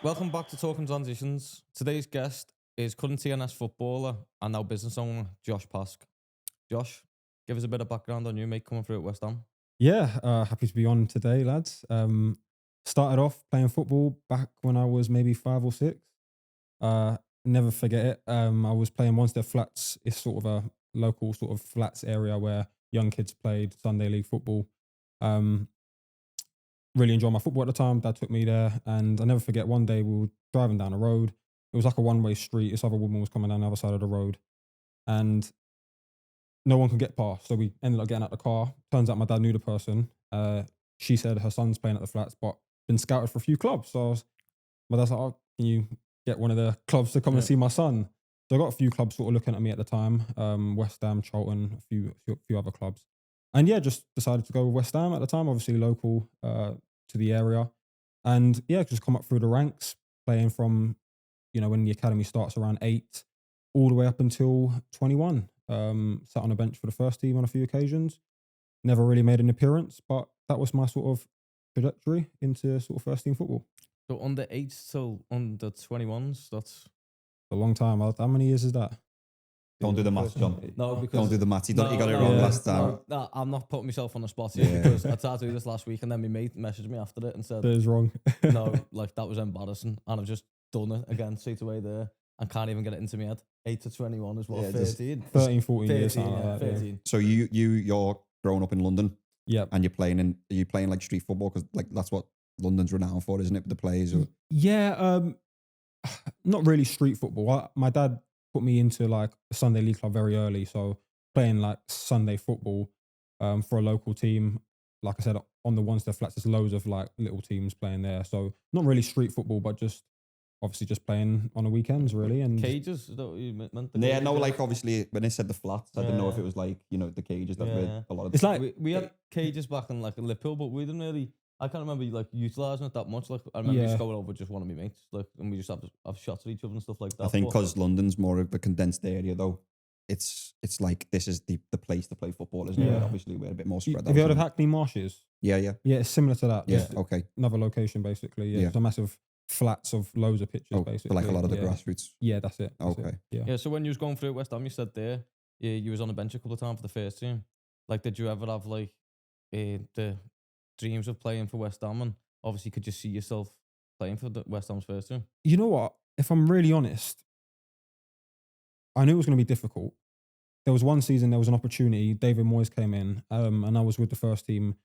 Welcome back to Talking Transitions. Today's guest is current TNS footballer and now business owner Josh Pask. Josh, give us a bit of background on you, mate, coming through at West Ham. Yeah, happy to be on today, lads. Started off playing football back when I was maybe 5 or 6. Never forget it. I was playing Wanstead Flats. It's sort of a local sort of flats area where young kids played Sunday league football. Um, really enjoyed my football at the time. Dad took me there, and I never forget. One day we were driving down the road. It was like a one-way street. This other woman was coming down the other side of the road, and no one could get past. So we ended up getting out the car. Turns out my dad knew the person. She said her son's playing at the flats, but been scouted for a few clubs. So my dad's like, oh, can you get one of the clubs to come and see my son? So I got a few clubs sort of looking at me at the time. West Ham, Charlton, a few other clubs. And yeah, just decided to go with West Ham at the time, obviously local to the area. And yeah, just come up through the ranks, playing from, when the academy starts around 8, all the way up until 21. Sat on a bench for the first team on a few occasions. Never really made an appearance, but that was my sort of trajectory into sort of first team football. So under 8 till under 21s, that's A long time. How many years is that? Don't do the maths, John. no, because Don't do the maths. You got it wrong yeah. last time. No, I'm not putting myself on the spot here Yeah. because I tried to do this last week and then my mate messaged me after it and said, That is wrong. no, like that was embarrassing. And I've just done it again straight away there and can't even get it into my head. 8 to 21 is what, Yeah, just 13? 13, 14 years. 13, Something yeah, like that, 13. So you're growing up in London Yeah. and are you playing like street football because like that's what London's renowned for, isn't it? The plays or Yeah. Not really street football. My dad put me into like a Sunday league club very early. So playing like Sunday football for a local team. Like I said, on the Wanstead Flats, there's loads of like little teams playing there. So not really street football, but just obviously just playing on the weekends really. And Cages? Is that what you meant? yeah, no, cages? like obviously when they said the flats, I didn't know if Yeah. it was like the cages that Yeah. were a lot of. it's like We had cages back in like Liverpool, but we didn't really. I can't remember like utilising it that much. Like I remember just Yeah. going over with just one of my mates, like, and we just have shots at each other and stuff like that. I think but- because London's more of a condensed area though. It's like this is the place to play football, isn't it? Yeah. Obviously, we're a bit more spread out. have you heard of isn't it? Hackney Marshes? Yeah, yeah, Yeah, it's similar to that. yeah. Just Okay, another location basically. Yeah, Yeah. it's a massive flats of loads of pitches oh, basically. for like a lot of the yeah. grassroots. Yeah, that's it. That's it. Okay. Yeah. Yeah. So when you was going through at West Ham, you said there, you was on the bench a couple of times for the first team. Like, did you ever have like the dreams of playing for West Ham? And obviously, could you see yourself playing for the West Ham's first team? You know what? If I'm really honest, I knew it was going to be difficult. There was one season, there was an opportunity. David Moyes came in, and I was with the first team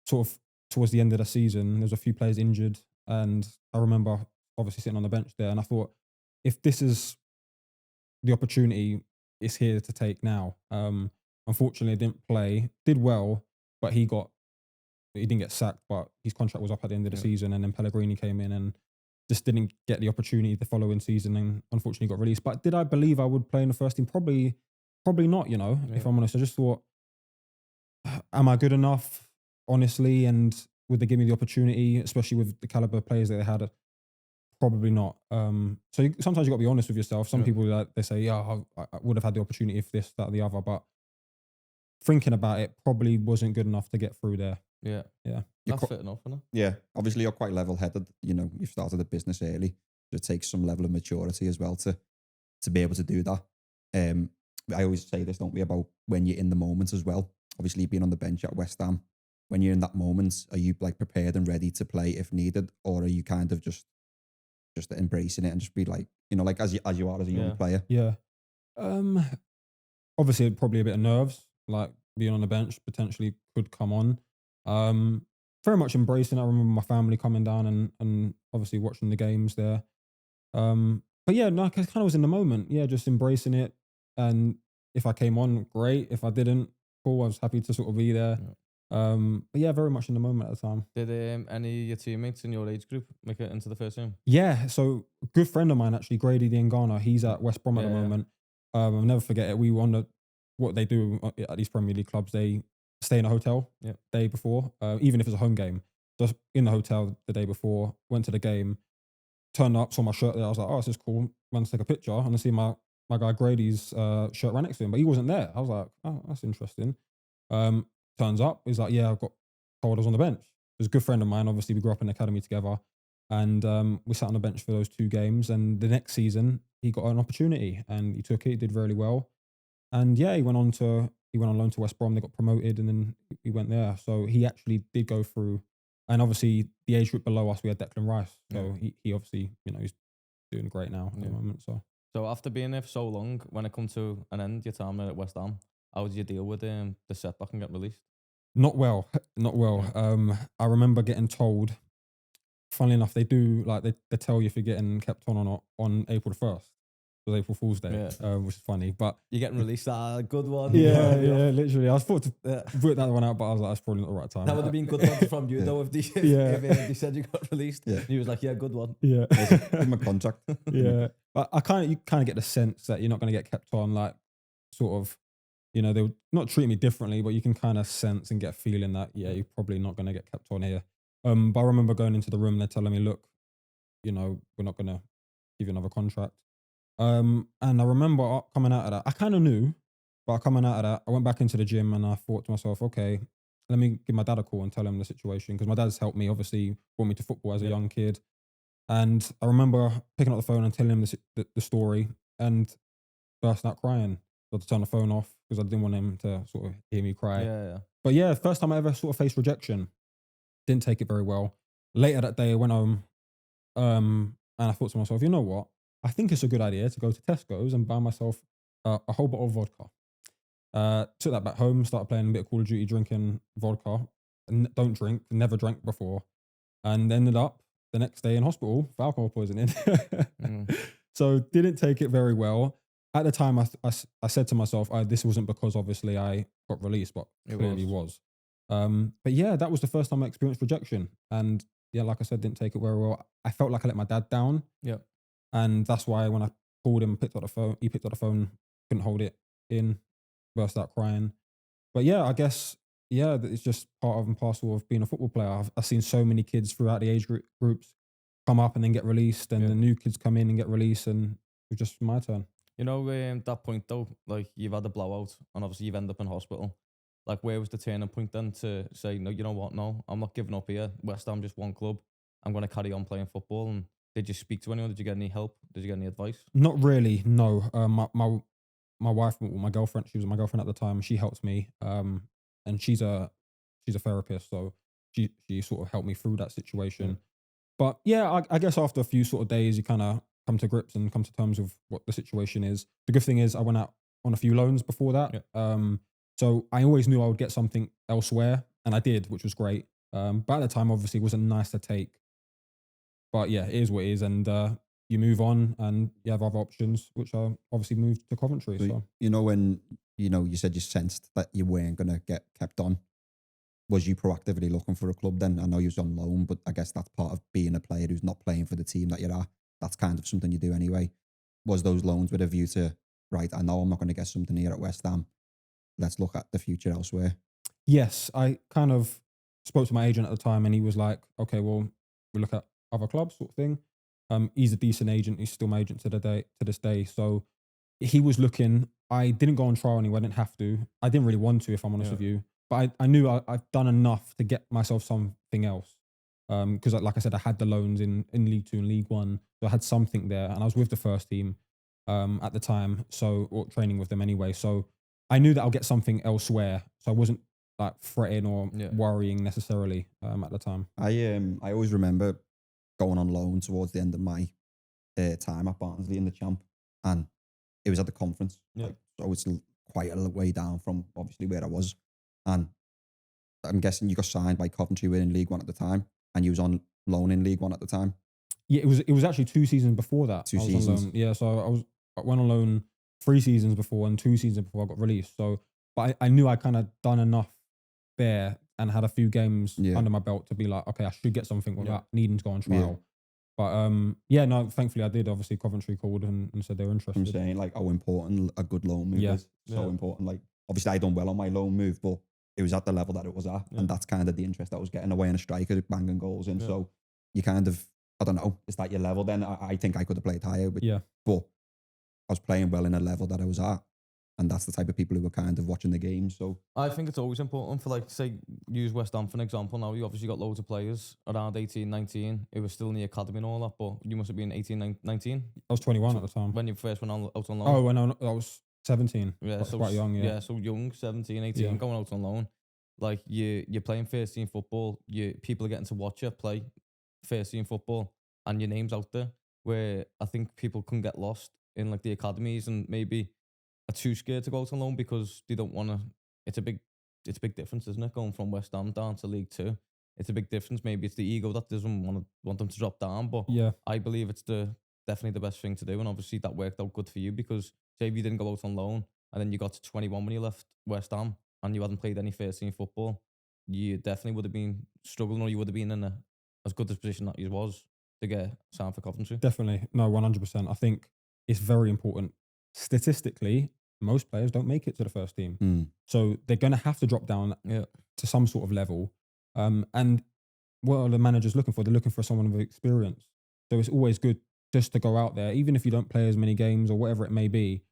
sort of towards the end of the season. There was a few players injured, and I remember obviously sitting on the bench there, and I thought, if this is the opportunity, it's here to take now. Unfortunately, I didn't play. Did well, but he didn't get sacked, but his contract was up at the end of the Yeah. season, and then Pellegrini came in and just didn't get the opportunity the following season, and unfortunately got released. But did I believe I would play in the first team? Probably not. If Yeah. I'm honest, I just thought, am I good enough? Honestly, and would they give me the opportunity, especially with the caliber of players that they had? Probably not. Sometimes you got to be honest with yourself. Some Yeah. people they say, yeah, I would have had the opportunity if this, that, or the other, but thinking about it, probably wasn't good enough to get through there. Yeah. Yeah. That's quite- fit enough, isn't it? Yeah, obviously you're quite level-headed. You've started a business early. So it takes some level of maturity as well to be able to do that. I always say this, don't we, about when you're in the moment as well. Obviously, being on the bench at West Ham, when you're in that moment, are you like prepared and ready to play if needed, or are you kind of just embracing it and just be like, like as you are as a young Yeah. player? Yeah. Obviously, probably a bit of nerves, like being on the bench potentially could come on. Very much embracing it. I remember my family coming down and obviously watching the games there. But yeah, no, I kind of was in the moment. Yeah, just embracing it. And if I came on, great. If I didn't, cool. I was happy to sort of be there. But yeah, very much in the moment at the time. Did any of your teammates in your age group make it into the first team? Yeah, so a good friend of mine actually, Grady Diangana, he's at West Brom at the Yeah, yeah. moment. I'll never forget it. We were on what they do at these Premier League clubs. They stay in a hotel Yeah. day before, even if it's a home game. Just in the hotel the day before, went to the game, turned up, saw my shirt there. I was like, oh, this is cool. Went to take a picture and I see my guy Grady's shirt right next to him, but he wasn't there. I was like, oh, that's interesting. Turns up, he's like, yeah, I got told I was on the bench. He was a good friend of mine. Obviously, we grew up in the academy together. And we sat on the bench for those 2 games. And the next season, he got an opportunity and he took it. He did really well. And yeah, he went on loan to West Brom. They got promoted, and then he went there. So he actually did go through. And obviously, the age group below us, we had Declan Rice. So he obviously, he's doing great now at the moment. So after being there for so long, when it come to an end, your time at West Ham, how did you deal with the setback and get released? Not well, not well. I remember getting told. Funnily enough, they do they tell you if you're getting kept on or not on April the 1st. It was April Fool's Day, which is funny. But you're getting released. Good one. Yeah, literally. I was thought to put that one out, but I was like, that's probably not the right time. That would have been good one from you though if they said you got released. Yeah. He was like, yeah, good one. Yeah, give him a contract. Yeah, but you kind of get the sense that you're not going to get kept on, like sort of. They would not treat me differently, but you can kind of sense and get a feeling that, you're probably not going to get kept on here. But I remember going into the room, they're telling me, look, we're not going to give you another contract. And I remember coming out of that, I kind of knew, but coming out of that, I went back into the gym and I thought to myself, okay, let me give my dad a call and tell him the situation. Because my dad's helped me, obviously, brought me to football as a young kid. And I remember picking up the phone and telling him the story and bursting out crying. So I had to turn the phone off because I didn't want him to sort of hear me cry. Yeah. But yeah, first time I ever sort of faced rejection. Didn't take it very well. Later that day, I went home and I thought to myself, you know what? I think it's a good idea to go to Tesco's and buy myself a whole bottle of vodka. Took that back home, started playing a bit of Call of Duty, drinking vodka. Don't drink, never drank before. And ended up the next day in hospital for alcohol poisoning. So didn't take it very well. At the time, I said to myself, this wasn't because obviously I got released, but it clearly was. But yeah, that was the first time I experienced rejection. And yeah, like I said, didn't take it very well. I felt like I let my dad down. Yeah. And that's why when I called him, he picked up the phone, couldn't hold it in, burst out crying. But yeah, I guess, it's just part and parcel of being a football player. I've seen so many kids throughout the age groups come up and then get released, and the new kids come in and get released, and it was just my turn. That point though, like you've had a blowout and obviously you've ended up in hospital. Like where was the turning point then to say, no, you know what, no, I'm not giving up here. West Ham just one club. I'm going to carry on playing football. And did you speak to anyone? Did you get any help? Did you get any advice? Not really, no. My wife, my girlfriend, she was my girlfriend at the time. She helped me, and she's a therapist, so she sort of helped me through that situation. But yeah, I guess after a few sort of days, you kind of come to grips and come to terms with what the situation is. The good thing is I went out on a few loans before that. So I always knew I would get something elsewhere, and I did, which was great. But at the time, obviously, it wasn't nice to take. But yeah, it is what it is. And you move on and you have other options, which are obviously moved to Coventry. So when, you said you sensed that you weren't going to get kept on, was you proactively looking for a club then? I know you was on loan, but I guess that's part of being a player who's not playing for the team that you're at. That's kind of something you do anyway. Was those loans with a view to, right, I know I'm not going to get something here at West Ham. Let's look at the future elsewhere. Yes, I kind of spoke to my agent at the time and he was like, okay, well, we look at other clubs sort of thing. He's a decent agent. He's still my agent to this day. So he was looking. I didn't go on trial anyway. I didn't have to. I didn't really want to, if I'm honest with you. But I knew I've done enough to get myself something else. Because like I said, I had the loans in League 2 and League 1. So I had something there. And I was with the first team at the time. Or training with them anyway. So I knew that I'll get something elsewhere. So I wasn't like fretting or worrying necessarily at the time. I always remember going on loan towards the end of my time at Barnsley in the Champ. And it was at the conference. So it's quite a way down from obviously where I was. And I'm guessing you got signed by Coventry, were in League 1 at the time, and you was on loan in League 1 at the time. Yeah, it was actually 2 seasons before that. 2 seasons. On loan. Yeah, so I went on loan 3 seasons before and 2 seasons before I got released. So, but I knew I kind of done enough there and had a few games under my belt to be like, okay, I should get something without needing to go on trial. But no, thankfully I did. Obviously, Coventry called and said they were interested. I'm saying like how important a good loan move is. So important. Like obviously I done well on my loan move, but it was at the level that it was at, and that's kind of the interest I was getting away in a striker, banging goals in. So you kind of, I don't know, is that your level then? I think I could have played higher, but I was playing well in a level that I was at. and that's the type of people who are kind of watching the game. So I think it's always important for, like, say, use West Ham for an example now. You obviously got loads of players around 18, 19 who were still in the academy and all that, but you must have been 18, 19 I was 21 at the time. when you first went out on loan. Oh, when I was 17. Yeah, I was so quite young, yeah. so young, 17, 18, Yeah. going out on loan. Like, you're playing first team football, people are getting to watch you play first team football, and your name's out there, where I think people can get lost in, like, the academies and maybe are too scared to go out on loan because they don't want to. It's a big difference, isn't it? Going from West Ham down to League Two, it's a big difference. Maybe it's the ego that doesn't want them to drop down, but Yeah. I believe it's definitely the best thing to do, and obviously that worked out good for you because say if you didn't go out on loan and then you got to 21 when you left West Ham and you hadn't played any first team football, you definitely would have been struggling, or you would have been in as good a position that you was to get signed for Coventry. Definitely. No, 100%. I think it's very important. Statistically, most players don't make it to the first team. So they're going to have to drop down to some sort of level. And what are the managers looking for? They're looking for someone with experience. So it's always good just to go out there, even if you don't play as many games or whatever it may be,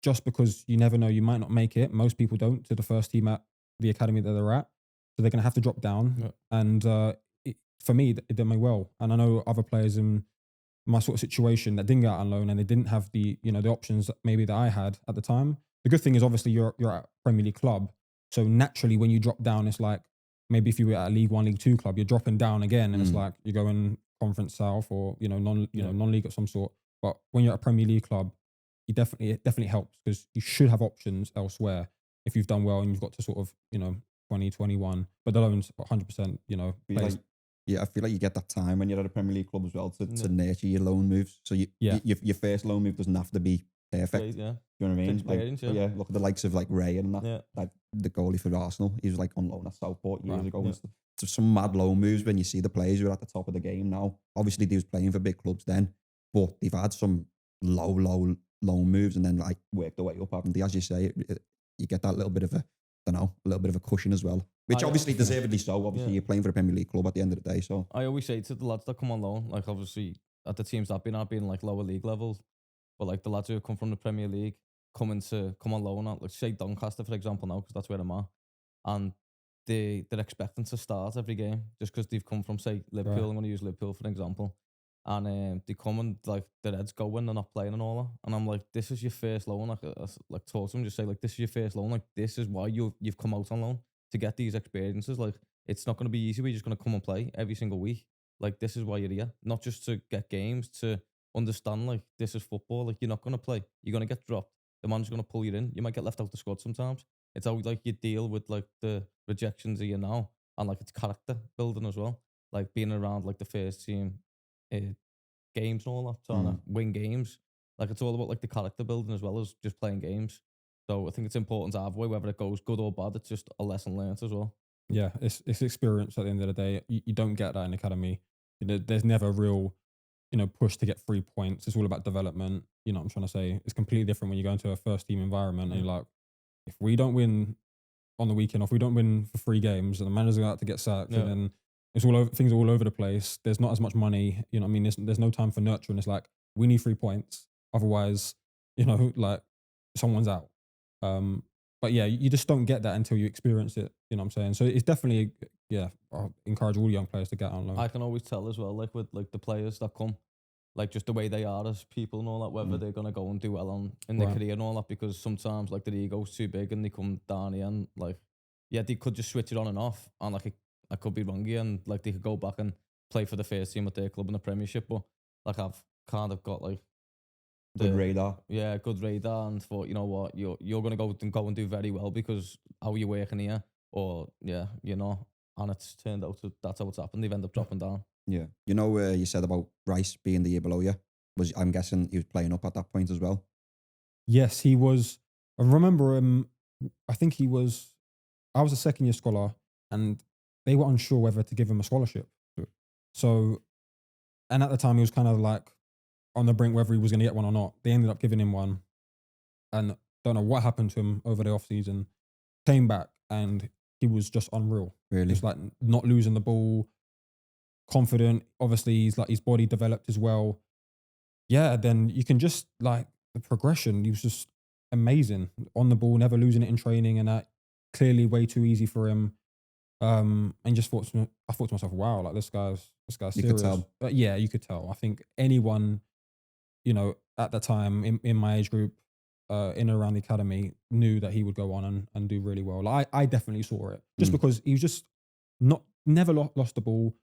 just because you never know, you might not make it. Most people don't to the first team at the academy that they're at. So they're going to have to drop down. Yeah. And for me, it did me well. And I know other players in my sort of situation that didn't get out on loan and they didn't have the options that maybe that I had at the time. The good thing is obviously you're at a Premier League club. So naturally when you drop down, it's like maybe if you were at a League One, League Two club, you're dropping down again. And it's like you're going Conference South or, non-league of some sort. But when you're at a Premier League club, it definitely helps because you should have options elsewhere if you've done well and you've got to sort of, 20, 21. But the loans 100%, players. I feel like you get that time when you're at a Premier League club as well to nurture your loan moves. So your first loan move doesn't have to be perfect. Yeah. You know what I mean? Experience, Like, look at the likes of like Ray and that. Like the goalie for Arsenal, he was like on loan at Southport years ago. And stuff. So some mad loan moves when you see the players who are at the top of the game now. Obviously, they was playing for big clubs then, but they've had some low loan moves and then like worked their way up, haven't they? As you say, you get that little bit of a cushion as well. Which obviously deservedly so. Obviously, you're playing for a Premier League club at the end of the day. So I always say to the lads that come on loan, like obviously at the teams I've been like lower league levels, but like the lads who come from the Premier League come on loan at, like say Doncaster for example now, because that's where I'm at, and they're expecting to start every game just because they've come from say Liverpool. Right. I'm going to use Liverpool for an example, and they come and like their heads going, they're not playing and all that, and I'm like, this is your first loan. Like talk to them, just say like, this is your first loan. Like this is why you've come out on loan, to get these experiences. Like it's not going to be easy. We're just going to come and play every single week. Like this is why you're here, not just to get games, to understand like this is football. Like you're not going to play, you're going to get dropped. The man's going to pull you in. You might get left out the squad sometimes. It's how like you deal with like the rejections of you now, and like it's character building as well. Like being around like the first team games and all that, trying to win games. Like it's all about like the character building as well as just playing games. So I think it's important to have way, whether it goes good or bad. It's just a lesson learned as well. Yeah, it's experience at the end of the day. You don't get that in academy. There's never a real, push to get 3 points. It's all about development. You know what I'm trying to say? It's completely different when you go into a first team environment and you're like, if we don't win on the weekend, or if we don't win for 3 games, and the manager's going to have to get sacked, and then it's all over, things are all over the place. There's not as much money. You know what I mean? There's no time for nurturing. It's like, we need 3 points. Otherwise, like someone's out. But yeah, you just don't get that until you experience it. You know what I'm saying? So it's definitely, I encourage all young players to get on loan. I can always tell as well, like with like the players that come, like just the way they are as people and all that, whether they're going to go and do well in their career and all that, because sometimes like their ego's too big and they come down here and like, they could just switch it on and off, and like I could be wrong here, and like they could go back and play for the first team at their club in the Premiership, but like I've kind of got like good radar. Yeah, good radar, and thought, you know what, you're gonna go and do very well because how you working here, or and it's turned out that's how it's happened. They've ended up dropping down. Yeah, you said about Rice being the year below you. I'm guessing he was playing up at that point as well. Yes, he was. I remember I think I was a second year scholar, and they were unsure whether to give him a scholarship. So, and at the time he was kind of like on the brink whether he was going to get one or not. They ended up giving him one, and don't know what happened to him over the off season. Came back and he was just unreal. Really, just like not losing the ball, confident. Obviously, his body developed as well. Yeah, then you can just like the progression. He was just amazing on the ball, never losing it in training, and that clearly way too easy for him. And just I thought to myself, wow, like this guy's You could serious. tell. But yeah, you could tell. I think anyone, at the time in my age group, in and around the academy, knew that he would go on and do really well. Like I definitely saw it just because he was just never lost the ball,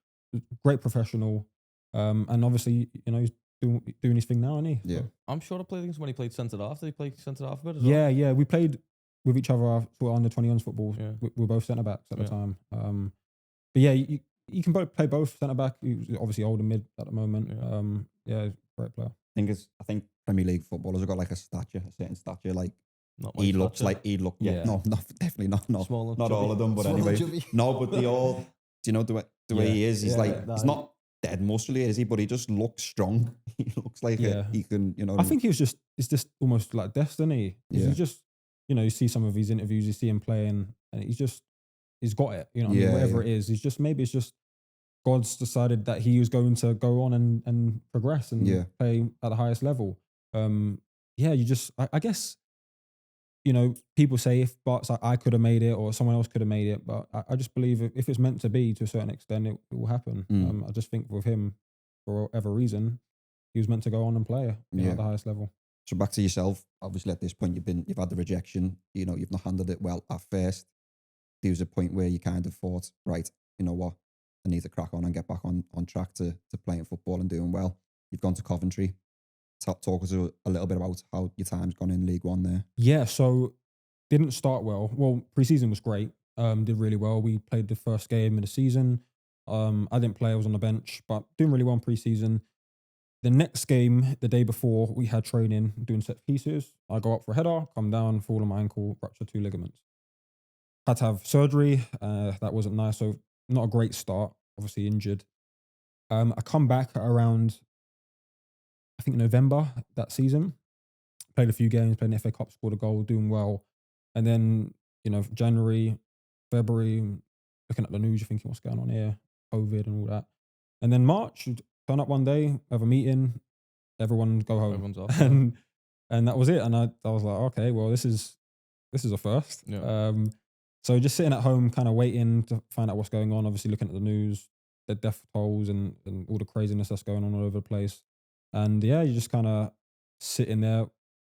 great professional, and obviously he's doing his thing now, isn't he? Yeah. So, I'm sure to play things when he played centre half. Did he play centre half a bit as yeah, well? yeah. We played with each other sort of under 21s football. Yeah. We were both centre backs at the Yeah. time. But yeah, you can play both centre back. He was obviously older mid at the moment. Yeah. Great player. I think Premier League footballers have got like a certain stature. Like Not he my looks stature. like Yeah. no, definitely not Small and not all chubby. of them, but Small and anyway, chubby. no, but they all. Do you know the way Yeah. he is? He's Yeah, like nah, he's not dead muscly, is he? But he just looks strong. He looks like Yeah. he can. I think it's just almost like destiny. 'Cause Yeah. He's just, you see some of his interviews, you see him playing, and he's got it. You know what I Yeah, mean? Whatever yeah. it is, maybe it's just God's decided that he was going to go on and progress and Yeah. play at the highest level. I guess, people say if Bart's like, I could have made it or someone else could have made it, but I just believe if it's meant to be to a certain extent, it will happen. I just think with him, for whatever reason, he was meant to go on and play Yeah. at the highest level. So back to yourself. Obviously, at this point, you've had the rejection. You've not handled it well at first. There was a point where you kind of thought, right, you know what, I need to crack on and get back on track to playing football and doing well. You've gone to Coventry. Talk us a little bit about how your time's gone in League One there. Yeah, so didn't start well. Well, pre-season was great. Did really well. We played the first game of the season. I didn't play. I was on the bench, but doing really well in pre-season. The next game, the day before, we had training doing set pieces. I go up for a header, come down, fall on my ankle, rupture 2 ligaments. Had to have surgery. That wasn't nice. So not a great start. Obviously injured. I come back around, I think November that season. Played a few games, played an FA Cup, scored a goal, doing well. And then, January, February, looking at the news, you're thinking, what's going on here? COVID and all that. And then March, you'd turn up one day, have a meeting, everyone go home. Everyone's off. And that was it. And I was like, okay, well, this is a first. Yeah. So just sitting at home, kind of waiting to find out what's going on, obviously looking at the news, the death tolls and all the craziness that's going on all over the place. And yeah, you just kind of sitting there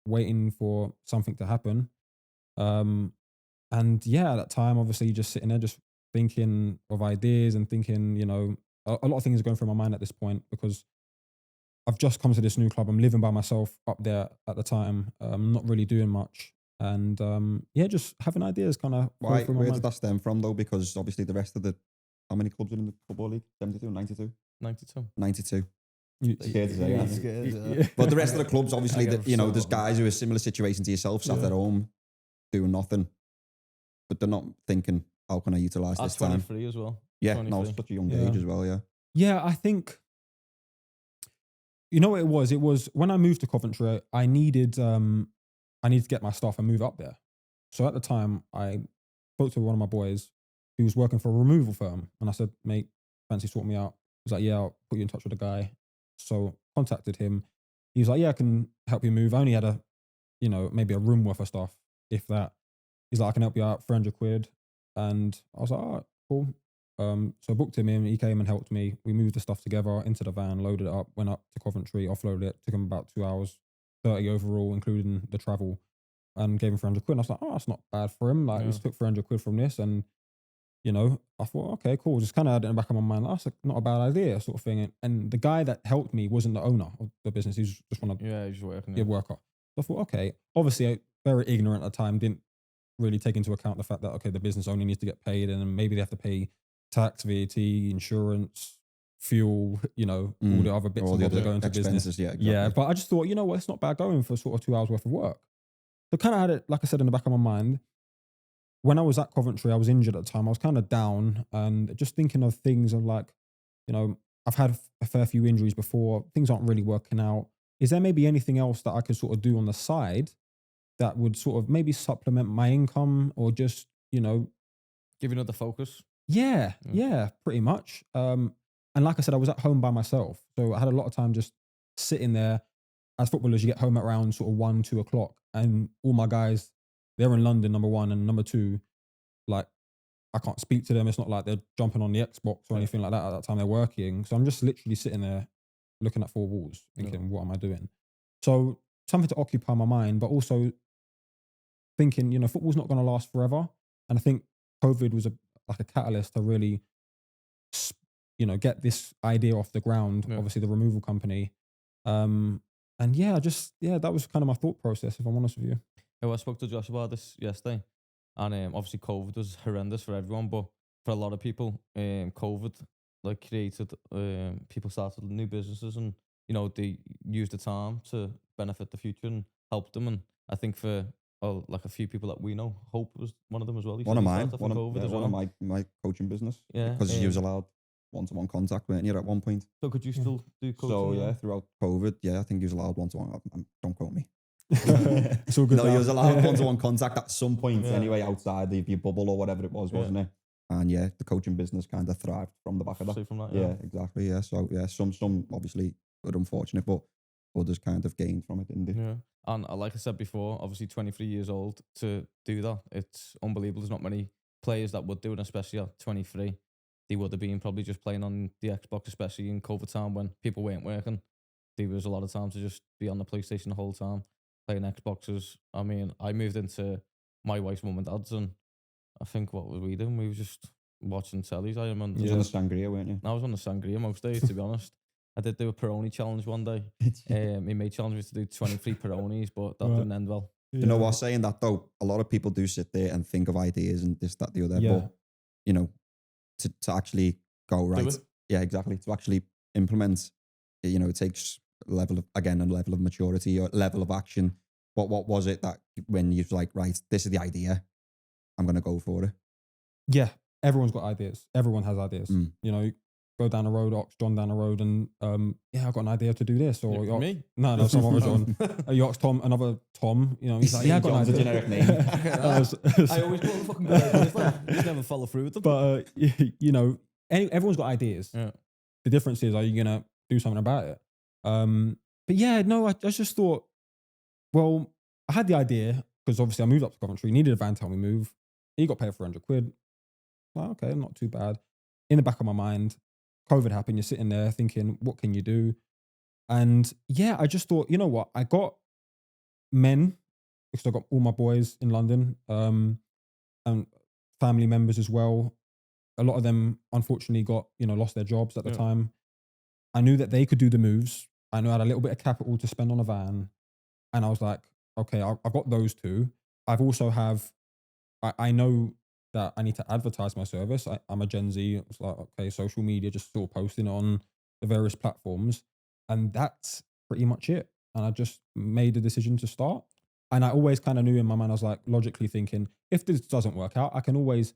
waiting for something to happen. And yeah, at that time, obviously just sitting there, just thinking of ideas and thinking, a lot of things are going through my mind at this point because I've just come to this new club. I'm living by myself up there at the time. Not really doing much. And just having ideas kind of. Where did that stem from though? Because obviously the rest of how many clubs are in the Football League? 72, 92? 92. 92. You- Scared to say, aren't you? Scared, But the rest of the clubs, obviously, I get there's so- guys who are similar situation to yourself, sat Yeah. at home, doing nothing, but they're not thinking, how can I utilise At this time? 23 as well. Yeah, 23. such a young Yeah. age as well, yeah. Yeah, I think. You know what it was? It was when I moved to Coventry, I needed to get my stuff and move up there. So at the time, I spoke to one of my boys who was working for a removal firm. And I said, mate, fancy sorting me out? He was like, yeah, I'll put you in touch with a guy. So contacted him. He was like, yeah, I can help you move. I only had maybe a room worth of stuff, if that. He's like, I can help you out, 300 quid. And I was like, all right, cool. So I booked him in, he came and helped me. We moved the stuff together into the van, loaded it up, went up to Coventry, offloaded it, took him about 2 hours, 30 overall, including the travel, and gave him 300 quid. And I was like, oh, that's not bad for him. Like, Yeah. he's took 300 quid from this. And, I thought, okay, cool. Just kind of had it in the back of my mind, that's not a bad idea, sort of thing. And the guy that helped me wasn't the owner of the business. He was just one of Yeah, he's working. the worker. So I thought, okay, obviously, very ignorant at the time, didn't really take into account the fact that, okay, the business only needs to get paid and then maybe they have to pay tax, VAT, insurance, fuel, all the other bits All and the bobs that other go into business. expenses, yeah, exactly. Yeah, but I just thought, it's not bad going for sort of 2 hours worth of work. So kind of had it, like I said, in the back of my mind. When I was at Coventry, I was injured at the time. I was kind of down and just thinking of things of like, I've had a fair few injuries before. Things aren't really working out. Is there maybe anything else that I could sort of do on the side that would sort of maybe supplement my income or just, Give you another focus. yeah, pretty much. And like I said, I was at home by myself. So I had a lot of time just sitting there, as footballers, you get home at around sort of 1, 2 o'clock, and all my guys, they're in London, number one, and number two, like I can't speak to them. It's not like they're jumping on the Xbox or anything like that at that time. They're working, so I'm just literally sitting there looking at four walls, thinking, what am I doing? So something to occupy my mind, but also thinking, football's not going to last forever, and I think COVID was like a catalyst to really, get this idea off the ground. Yeah. Obviously, the removal company, and that was kind of my thought process, if I'm honest with you. I spoke to Josh about this yesterday, and obviously COVID was horrendous for everyone, but for a lot of people, COVID like created people started new businesses, and they used the time to benefit the future and help them. And I think for like a few people that we know, Hope was one of them as well. One of my coaching business. Yeah, because you was allowed one-to-one contact, weren't you, at one point? So could you still do coaching? So yeah, throughout COVID, I think he was allowed one-to-one. Don't quote me. It's all good. No, now. he was allowed one-to-one contact at some point anyway, outside of your bubble or whatever it was, wasn't it? And the coaching business kind of thrived from the back of that. From that, yeah, exactly. Yeah, so some obviously were unfortunate, but others kind of gained from it, didn't they? Yeah, and like I said before, obviously 23 years old to do that, it's unbelievable. There's not many players that would do it, especially at 23. They would have been probably just playing on the Xbox, especially in COVID time when people weren't working. There was a lot of time to just be on the PlayStation the whole time, playing Xboxes. I mean, I moved into my wife's mum and dad's, and I think what were we doing? We were just watching tellies. I remember. You was on the sangria, weren't you? I was on the sangria most days, to be honest. I did do a Peroni challenge one day. He made challenge me to do 23 Peronis, but that didn't end well. You know what? Saying that though, a lot of people do sit there and think of ideas and this, that, the other. Yeah. But to actually go right, yeah, exactly. To actually implement, it takes a level of maturity or level of action. What was it that when you're like, right, this is the idea, I'm gonna go for it? Yeah, everyone's got ideas. Everyone has ideas. Go down the road, Ox John down the road, and I've got an idea to do this. Or me? No, some other John. You Ox Tom, another Tom. He's like, I've got an idea. A generic name. I always call the fucking guy. Just never follow through with them. But everyone's got ideas. Yeah. The difference is, are you gonna do something about it? But I just thought, well, I had the idea because obviously I moved up to Coventry, needed a van to help me move. He got paid for 100 quid. Well, okay, not too bad. In the back of my mind, COVID happened. You're sitting there thinking, what can you do? And I just thought, you know what? I got men, because I got all my boys in London, and family members as well. A lot of them, unfortunately, got, lost their jobs at the time. I knew that they could do the moves. I knew I had a little bit of capital to spend on a van. And I was like, okay, I've got those two. I've also I know that I need to advertise my service. I'm a Gen Z. It's like, okay, social media, just sort of posting on the various platforms. And that's pretty much it. And I just made the decision to start. And I always kind of knew in my mind, I was like logically thinking, if this doesn't work out, I can always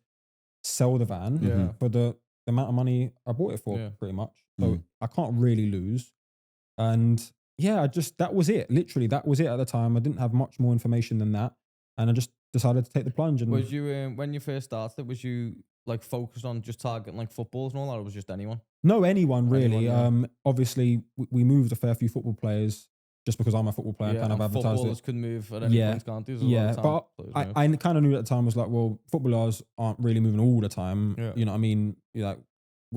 sell the van for the amount of money I bought it for, pretty much. So I can't really lose. And that was it. Literally, that was it at the time. I didn't have much more information than that. And I just decided to take the plunge. And was you, when you first started, was you like focused on just targeting like footballers and all that, or was it just anyone? No, anyone really. Obviously, we moved a fair few football players just because I'm a football player. Kind of advertised footballers can move at any point, can't they? But I kind of knew at the time, was like, well, footballers aren't really moving all the time. Yeah. You know what I mean? Like,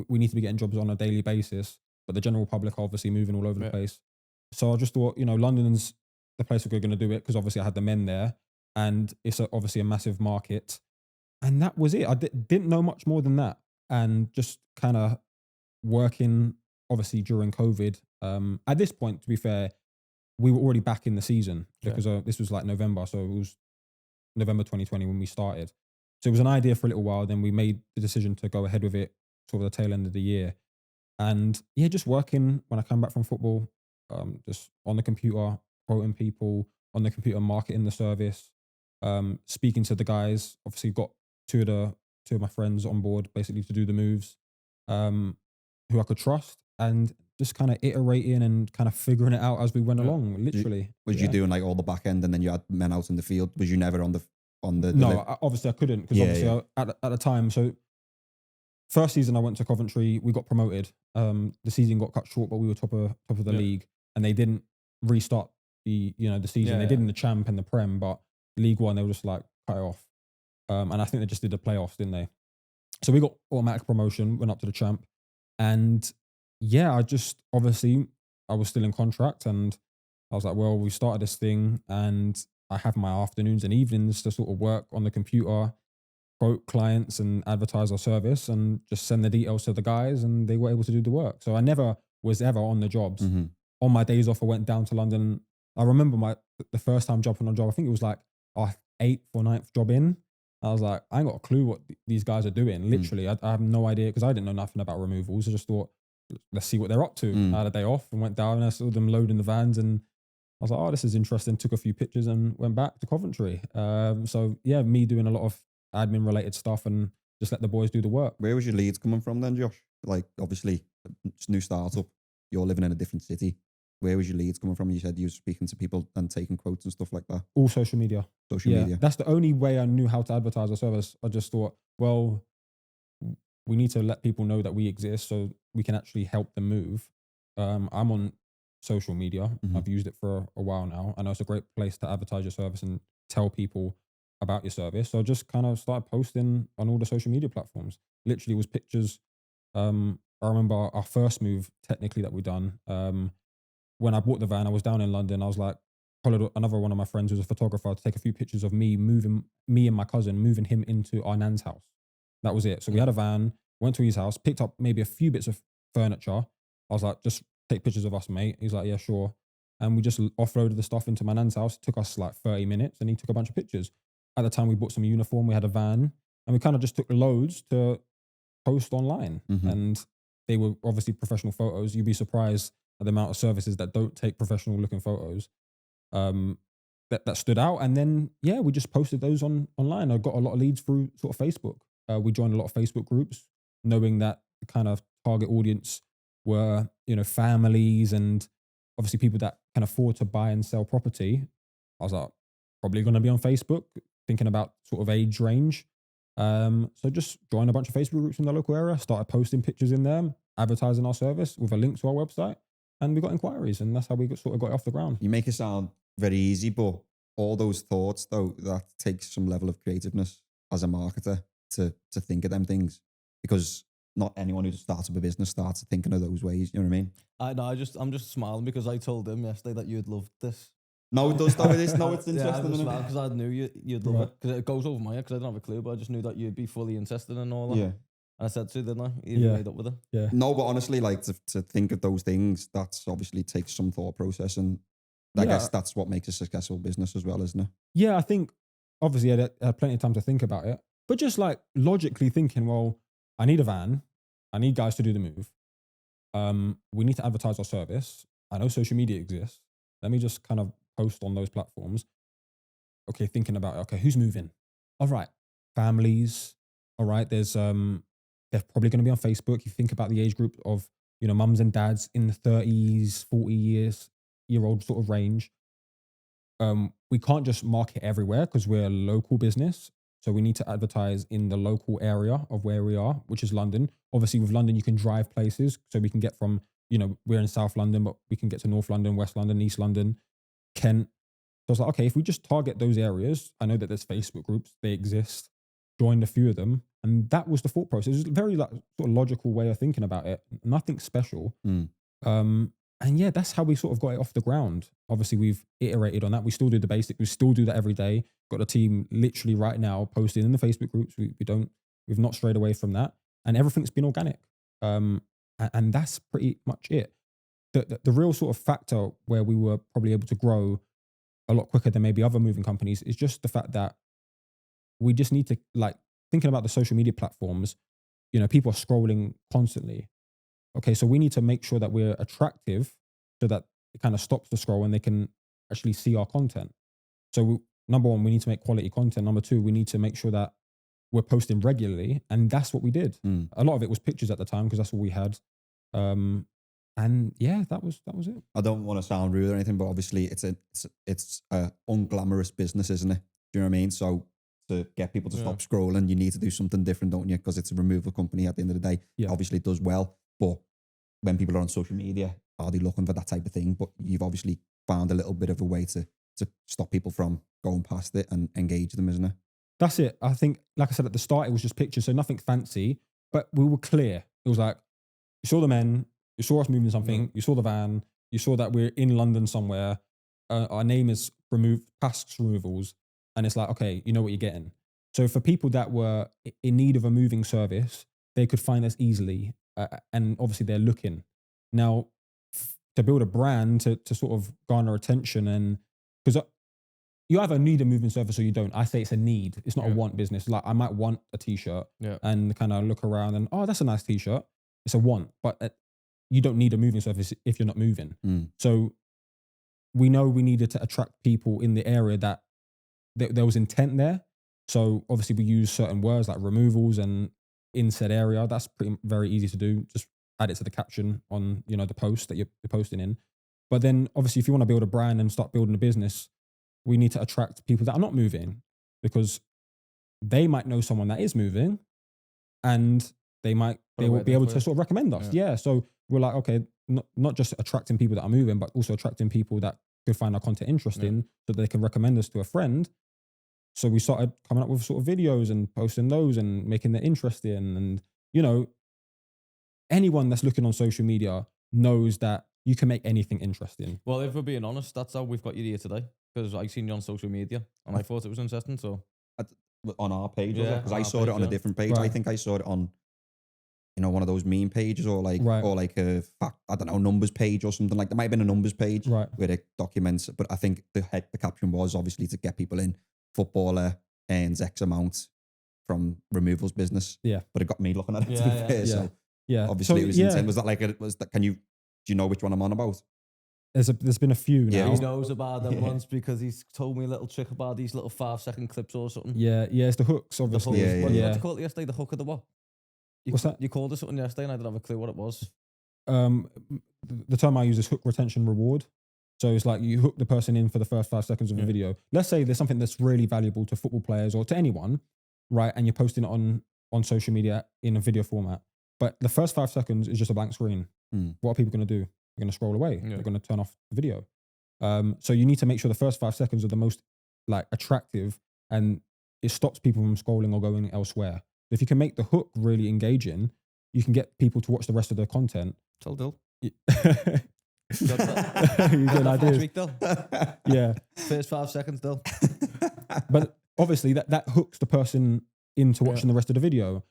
we need to be getting jobs on a daily basis, but the general public are obviously moving all over the place. So I just thought, London's the place we're going to do it, because obviously I had the men there, and it's obviously a massive market. And that was it. I didn't know much more than that. And just kind of working, obviously, during COVID. At this point, to be fair, we were already back in the season, because this was like November. So it was November 2020 when we started. So it was an idea for a little while. Then we made the decision to go ahead with it sort of the tail end of the year. And just working when I come back from football, just on the computer, quoting people, on the computer, marketing the service, speaking to the guys. Obviously got two of my friends on board basically to do the moves, who I could trust, and just kind of iterating and kind of figuring it out as we went along, literally. Was you doing like all the back end and then you had men out in the field? Was you never on the No, obviously I couldn't, because obviously at the time, so first season I went to Coventry, we got promoted. The season got cut short, but we were top of the league, and they didn't restart the season. Yeah, They did yeah. in the Champ and the Prem, but League One they were just like cut it off. And I think they just did the playoffs, didn't they? So we got automatic promotion, went up to the Champ, and yeah, I just obviously I was still in contract, and I was like, well, we started this thing, and I have my afternoons and evenings to sort of work on the computer, quote clients and advertise our service and just send the details to the guys and they were able to do the work. So I never was ever on the jobs. Mm-hmm. On my days off, I went down to London. I remember the first time jumping on a job, I think it was like our 8th or 9th job in. I was like, I ain't got a clue what these guys are doing. Literally, I have no idea because I didn't know nothing about removals. I just thought, let's see what they're up to. I had a day off and went down and I saw them loading the vans and I was like, oh, this is interesting. Took a few pictures and went back to Coventry. So yeah, me doing a lot of admin related stuff and just let the boys do the work. Where was your leads coming from then, Josh? Like, obviously, it's a new startup. You're living in a different city. Where was your leads coming from? You said you were speaking to people and taking quotes and stuff like that. All social media. Social media. That's the only way I knew how to advertise our service. I just thought, well, we need to let people know that we exist so we can actually help them move. I'm on social media. I've used it for a while now. I know it's a great place to advertise your service and tell people about your service. So I just kind of started posting on all the social media platforms. Literally was pictures. I remember our first move technically that we done. When I bought the van, I was down in London. I was like, followed another one of my friends who's a photographer to take a few pictures of me and my cousin moving him into our nan's house. That was it. So we had a van, went to his house, picked up maybe a few bits of furniture. I was like, just take pictures of us, mate. He's like, yeah, sure. And we just offloaded the stuff into my nan's house. It took us like 30 minutes and he took a bunch of pictures. At the time we bought some uniform, we had a van and we kind of just took loads to post online. And they were obviously professional photos. You'd be surprised at the amount of services that don't take professional looking photos. That stood out. And then, yeah, we just posted those online. I got a lot of leads through sort of Facebook. We joined a lot of Facebook groups, knowing that the kind of target audience were, families and obviously people that can afford to buy and sell property. I was like, probably going to be on Facebook, thinking about sort of age range. So just joined a bunch of Facebook groups in the local area, started posting pictures in them, advertising our service with a link to our website, and we got inquiries, and that's how we sort of got it off the ground. You make it sound very easy, but all those thoughts, though, that takes some level of creativeness as a marketer to think of them things, because not anyone who starts up a business starts thinking of those ways. You know what I mean? I'm just smiling because I told him yesterday that you'd love this. No, it does though. It is. No, it's Yeah, interesting. I'm because I knew you'd love it because it goes over my head because I don't have a clue, but I just knew that you'd be fully interested in all that. Yeah. And I said so, didn't I? You made up with it. Yeah. No, but honestly, like to think of those things, that's obviously takes some thought process, and I guess that's what makes a successful business as well, isn't it? Yeah, I think obviously I had plenty of time to think about it, but just like logically thinking, well, I need a van, I need guys to do the move. We need to advertise our service. I know social media exists. Let me just kind of post on those platforms. Okay, thinking about okay, who's moving? All right, families. All right, they're probably going to be on Facebook. You think about the age group of mums and dads in the 30s, 40-year-old sort of range. We can't just market everywhere because we're a local business. So we need to advertise in the local area of where we are, which is London. Obviously, with London, you can drive places. So we can get from, we're in South London, but we can get to North London, West London, East London, Kent. So I was like, okay, if we just target those areas, I know that there's Facebook groups, they exist, joined a few of them. And that was the thought process. It was a very sort of logical way of thinking about it. Nothing special. And yeah, that's how we sort of got it off the ground. Obviously, we've iterated on that. We still do the basic. We still do that every day. Got a team literally right now posting in the Facebook groups. We've not strayed away from that. And everything's been organic. And that's pretty much it. The real sort of factor where we were probably able to grow a lot quicker than maybe other moving companies is just the fact that we just need to, like, thinking about the social media platforms, people are scrolling constantly. Okay, so we need to make sure that we're attractive so that it kind of stops the scroll and they can actually see our content. So number one, we need to make quality content. Number two, we need to make sure that we're posting regularly. And that's what we did. A lot of it was pictures at the time because that's what we had. And yeah, that was it. I don't want to sound rude or anything, but obviously it's a unglamorous business, isn't it? Do you know what I mean? So to get people to stop scrolling, you need to do something different, don't you? Because it's a removal company at the end of the day. Yeah. Obviously it does well, but when people are on social media, are they looking for that type of thing? But you've obviously found a little bit of a way to stop people from going past it and engage them, isn't it? That's it. I think, like I said at the start, it was just pictures, so nothing fancy, but we were clear. It was like, you saw the men, you saw us moving something, you saw the van, you saw that we're in London somewhere. Our name is Pask's Removals, and it's like, okay, you know what you're getting. So for people that were in need of a moving service, they could find us easily, and obviously they're looking. Now, to build a brand, to sort of garner attention, and because you either need a moving service or you don't. I say it's a need. It's not a want business. Like I might want a t-shirt and kind of look around and, oh, that's a nice t-shirt. It's a want, but you don't need a moving service if you're not moving. So we know we needed to attract people in the area that there was intent there. So obviously we use certain words like removals and in said area. That's very easy to do. Just add it to the caption on, you know, the post that you're posting in. But then obviously if you want to build a brand and start building a business, we need to attract people that are not moving, because they might know someone that is moving and they will be able to sort of recommend us. Yeah. So we're like, okay, not just attracting people that are moving, but also attracting people that could find our content interesting so that they can recommend us to a friend. So we started coming up with sort of videos and posting those and making it interesting. And, you know, anyone that's looking on social media knows that you can make anything interesting. Well, if we're being honest, that's how we've got you here today, because I seen you on social media and I thought it was interesting. So on our page, because I saw page, it on a different page. Right. I think I saw it on, you know, one of those meme pages or like a I don't know, numbers page or something like that. Might have been a numbers page where it documents. But I think the caption was obviously to get people in. Footballer earns X amount from removals business. Yeah, but it got me looking at it. So obviously it was insane. Was that like do you know which one I'm on about? There's been a few now. He knows about them ones because he's told me a little trick about these little 5-second clips or something. Yeah, it's the hooks, obviously. What did you call it yesterday? The hook of the what? What's that? You called it something yesterday and I didn't have a clue what it was. The term I use is hook, retention, reward. So it's like you hook the person in for the first 5 seconds of a video. Let's say there's something that's really valuable to football players or to anyone, right? And you're posting it on social media in a video format. But the first 5 seconds is just a blank screen. What are people going to do? They're going to scroll away. They're going to turn off the video. So you need to make sure the first 5 seconds are the most like attractive, and it stops people from scrolling or going elsewhere. If you can make the hook really engaging, you can get people to watch the rest of the content. Tell Dill. You good ideas. Yeah. First 5 seconds, Dill. But obviously that hooks the person into watching the rest of the video.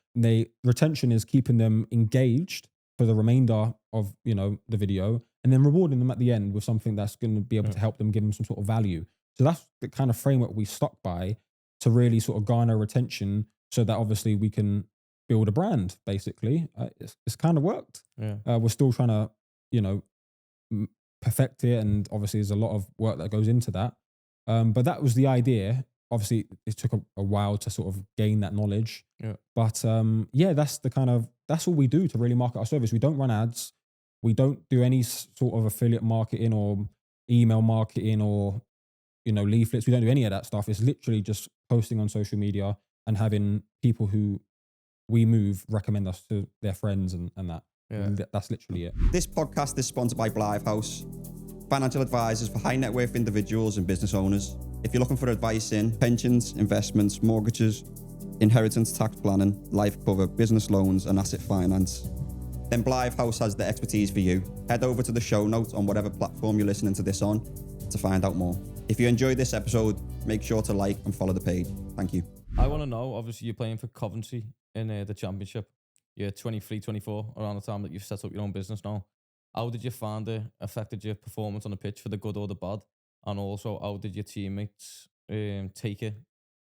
Retention is keeping them engaged for the remainder of, you know, the video, and then rewarding them at the end with something that's going to be able to help them, give them some sort of value. So that's the kind of framework we stuck by to really sort of garner retention, so that obviously we can build a brand. Basically, it's kind of worked. We're still trying to, you know, perfect it, and obviously there's a lot of work that goes into that. But that was the idea. Obviously, it took a while to sort of gain that knowledge. But that's all we do to really market our service. We don't run ads. We don't do any sort of affiliate marketing or email marketing or, you know, leaflets. We don't do any of that stuff. It's literally just posting on social media and having people who we move recommend us to their friends and that. That's literally it. This podcast is sponsored by Blythe House, financial advisors for high net worth individuals and business owners. If you're looking for advice in pensions, investments, mortgages, inheritance tax planning, life cover, business loans, and asset finance, then Blythe House has the expertise for you. Head over to the show notes on whatever platform you're listening to this on to find out more. If you enjoyed this episode, make sure to like and follow the page. Thank you. I want to know, obviously you're playing for Coventry in the Championship. You're 23, 24, around the time that you've set up your own business now. How did you find it affected your performance on the pitch, for the good or the bad? And also, how did your teammates take it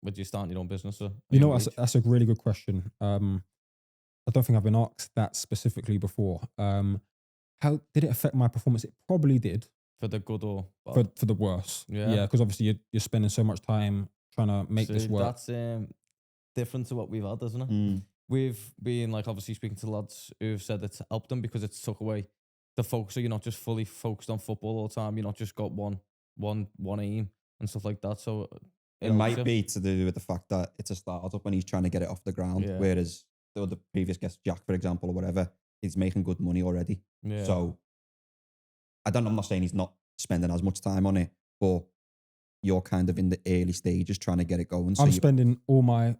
with you starting your own business? You know, that's a really good question. I don't think I've been asked that specifically before. How did it affect my performance? It probably did. For the good or bad? For the worse. Yeah, because obviously you're spending so much time trying to make this work. That's different to what we've had, isn't it? We've been like obviously speaking to lads who've said it's helped them because it's took away the focus. So you're not just fully focused on football all the time. You're not just got one aim and stuff like that. So it might be to do with the fact that it's a startup and he's trying to get it off the ground. Whereas the previous guest, Jack, for example, or whatever, he's making good money already. So I'm not saying he's not spending as much time on it, but you're kind of in the early stages trying to get it going. So I'm spending all my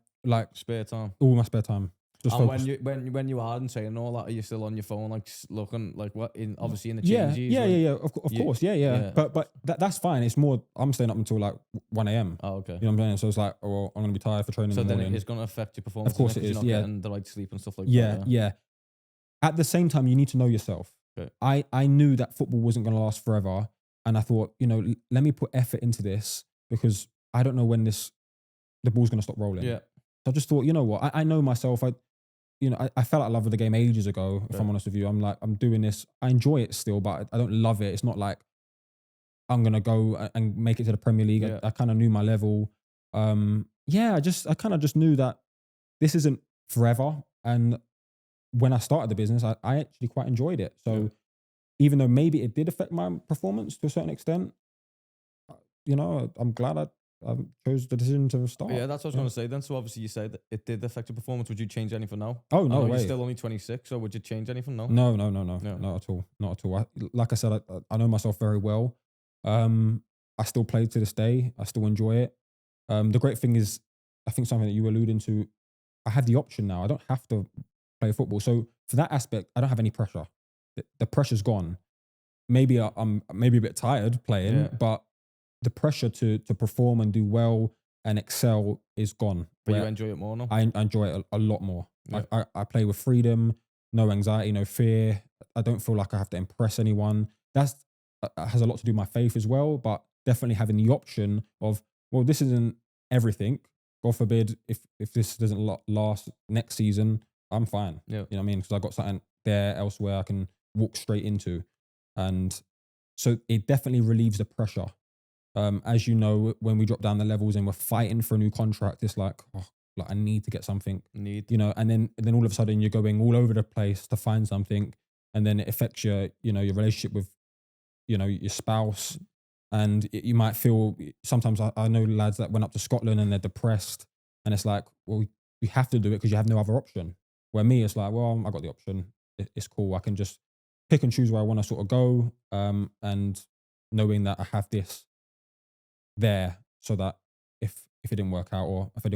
Spare time. spare time just And focused. when you are and saying all that, are you still on your phone, like looking like what in obviously in the Yeah, changes? yeah. Of you- course, yeah. yeah. But that's fine. It's more I'm staying up until like 1 a.m. Oh, okay. You know what I'm saying? So it's like, oh, well, I'm gonna be tired for training So in the then morning. it is going to affect your performance. Of course innit? it 'Cause is, You're not yeah. getting the right sleep and stuff like Yeah, that. yeah. At the same time, you need to know yourself. Okay. I knew that football wasn't going to last forever, and I thought, let me put effort into this because I don't know when the ball's going to stop rolling. Yeah. So I just thought, you know what? I know myself. I fell out of love with the game ages ago. If Okay. I'm honest with you, I'm doing this. I enjoy it still, but I don't love it. It's not like I'm gonna go and make it to the Premier League. Yeah. I kind of knew my level. I kind of just knew that this isn't forever. And when I started the business, I actually quite enjoyed it. So Yeah. even though maybe it did affect my performance to a certain extent, I'm glad I chose the decision to start. Yeah, that's what I was going to say then. So obviously you said that it did affect your performance. Would you change anything now? Oh, I no know way. You're still only 26, so would you change anything now? No, No. not at all. Not at all. Like I said, I know myself very well. I still play to this day. I still enjoy it. The great thing is, I think something that you were alluding to, I have the option now. I don't have to play football. So for that aspect, I don't have any pressure. The pressure's gone. Maybe I'm maybe a bit tired playing, Yeah. but the pressure to perform and do well and excel is gone. But you Where enjoy it more now? I enjoy it a lot more. Yeah. I play with freedom, no anxiety, no fear. I don't feel like I have to impress anyone. That has a lot to do with my faith as well, but definitely having the option of, well, this isn't everything. God forbid if this doesn't last next season, I'm fine. Yeah. You know what I mean? Because I got something there elsewhere I can walk straight into. And so it definitely relieves the pressure. As you know, when we drop down the levels and we're fighting for a new contract, it's like, I need to get something, and then all of a sudden you're going all over the place to find something, and then it affects your relationship with, your spouse, and you might feel sometimes I know lads that went up to Scotland and they're depressed, and it's like, well, you have to do it because you have no other option. Where me, it's like, well, I got the option. It's cool. I can just pick and choose where I want to sort of go, and knowing that I have this there so that if it didn't work out or if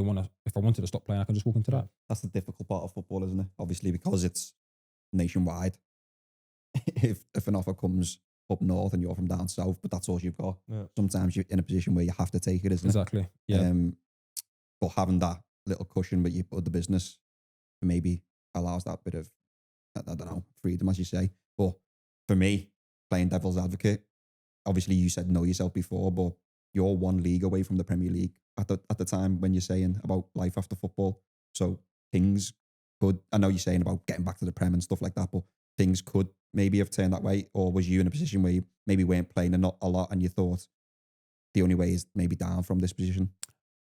I wanted to stop playing, I can just walk into that. That's the difficult part of football, isn't it? Obviously, because it's nationwide. if an offer comes up north and you're from down south, but that's all you've got. Yeah. Sometimes you're in a position where you have to take it, isn't Exactly. it? Yeah. But having that little cushion with your other business maybe allows that bit of, I don't know, freedom, as you say. But for me, playing devil's advocate, obviously you said know yourself before, but you're one league away from the Premier League at the time when you're saying about life after football. So things could, I know you're saying about getting back to the Prem and stuff like that, but things could maybe have turned that way. Or was you in a position where you maybe weren't playing and not a lot and you thought the only way is maybe down from this position?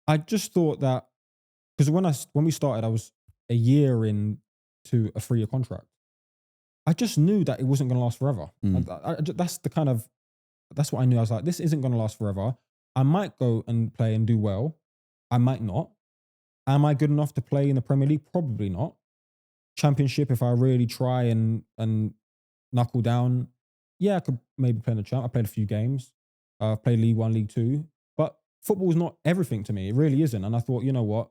I just thought that because when we started, I was a year into a 3-year contract. I just knew that it wasn't going to last forever. That's what I knew. I was like, this isn't going to last forever. I might go and play and do well. I might not. Am I good enough to play in the Premier League? Probably not. Championship, if I really try and knuckle down, yeah, I could maybe play in the champ. I played a few games. I've played League One, League Two. But football is not everything to me. It really isn't. And I thought, you know what?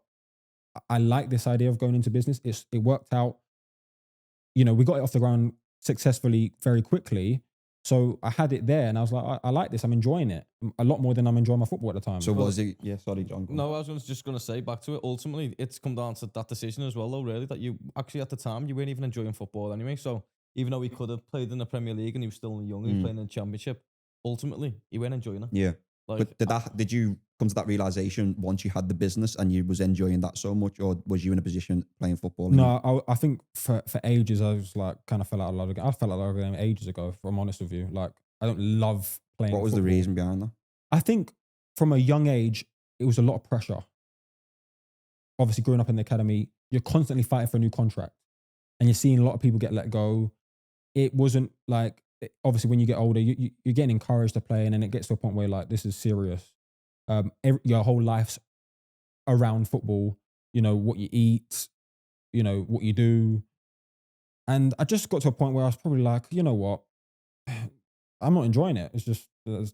I like this idea of going into business. It worked out. We got it off the ground successfully very quickly. So I had it there and I was like, I like this. I'm enjoying it a lot more than I'm enjoying my football at the time. So was it, yeah, sorry, John. No, I was just going to say back to it. Ultimately, it's come down to that decision as well, though, really, that you actually at the time, you weren't even enjoying football anyway. So even though he could have played in the Premier League and he was still young, he was playing in the Championship, ultimately, he weren't enjoying it. Yeah. Like, But did you come to that realization once you had the business and you was enjoying that so much, or was you in a position playing football? No, I think for ages I was like kind of fell out of love again. I fell out of love again ages ago, if I'm honest with you. Like I don't love playing. What was football. the reason behind that? I think from a young age it was a lot of pressure. Obviously, growing up in the academy, you're constantly fighting for a new contract, and you're seeing a lot of people get let go. It wasn't like, obviously when you get older, you're getting encouraged to play, and then it gets to a point where like this is serious. Your whole life's around football. What you eat, what you do, and I just got to a point where I was probably like, you know what, I'm not enjoying it. It's just that's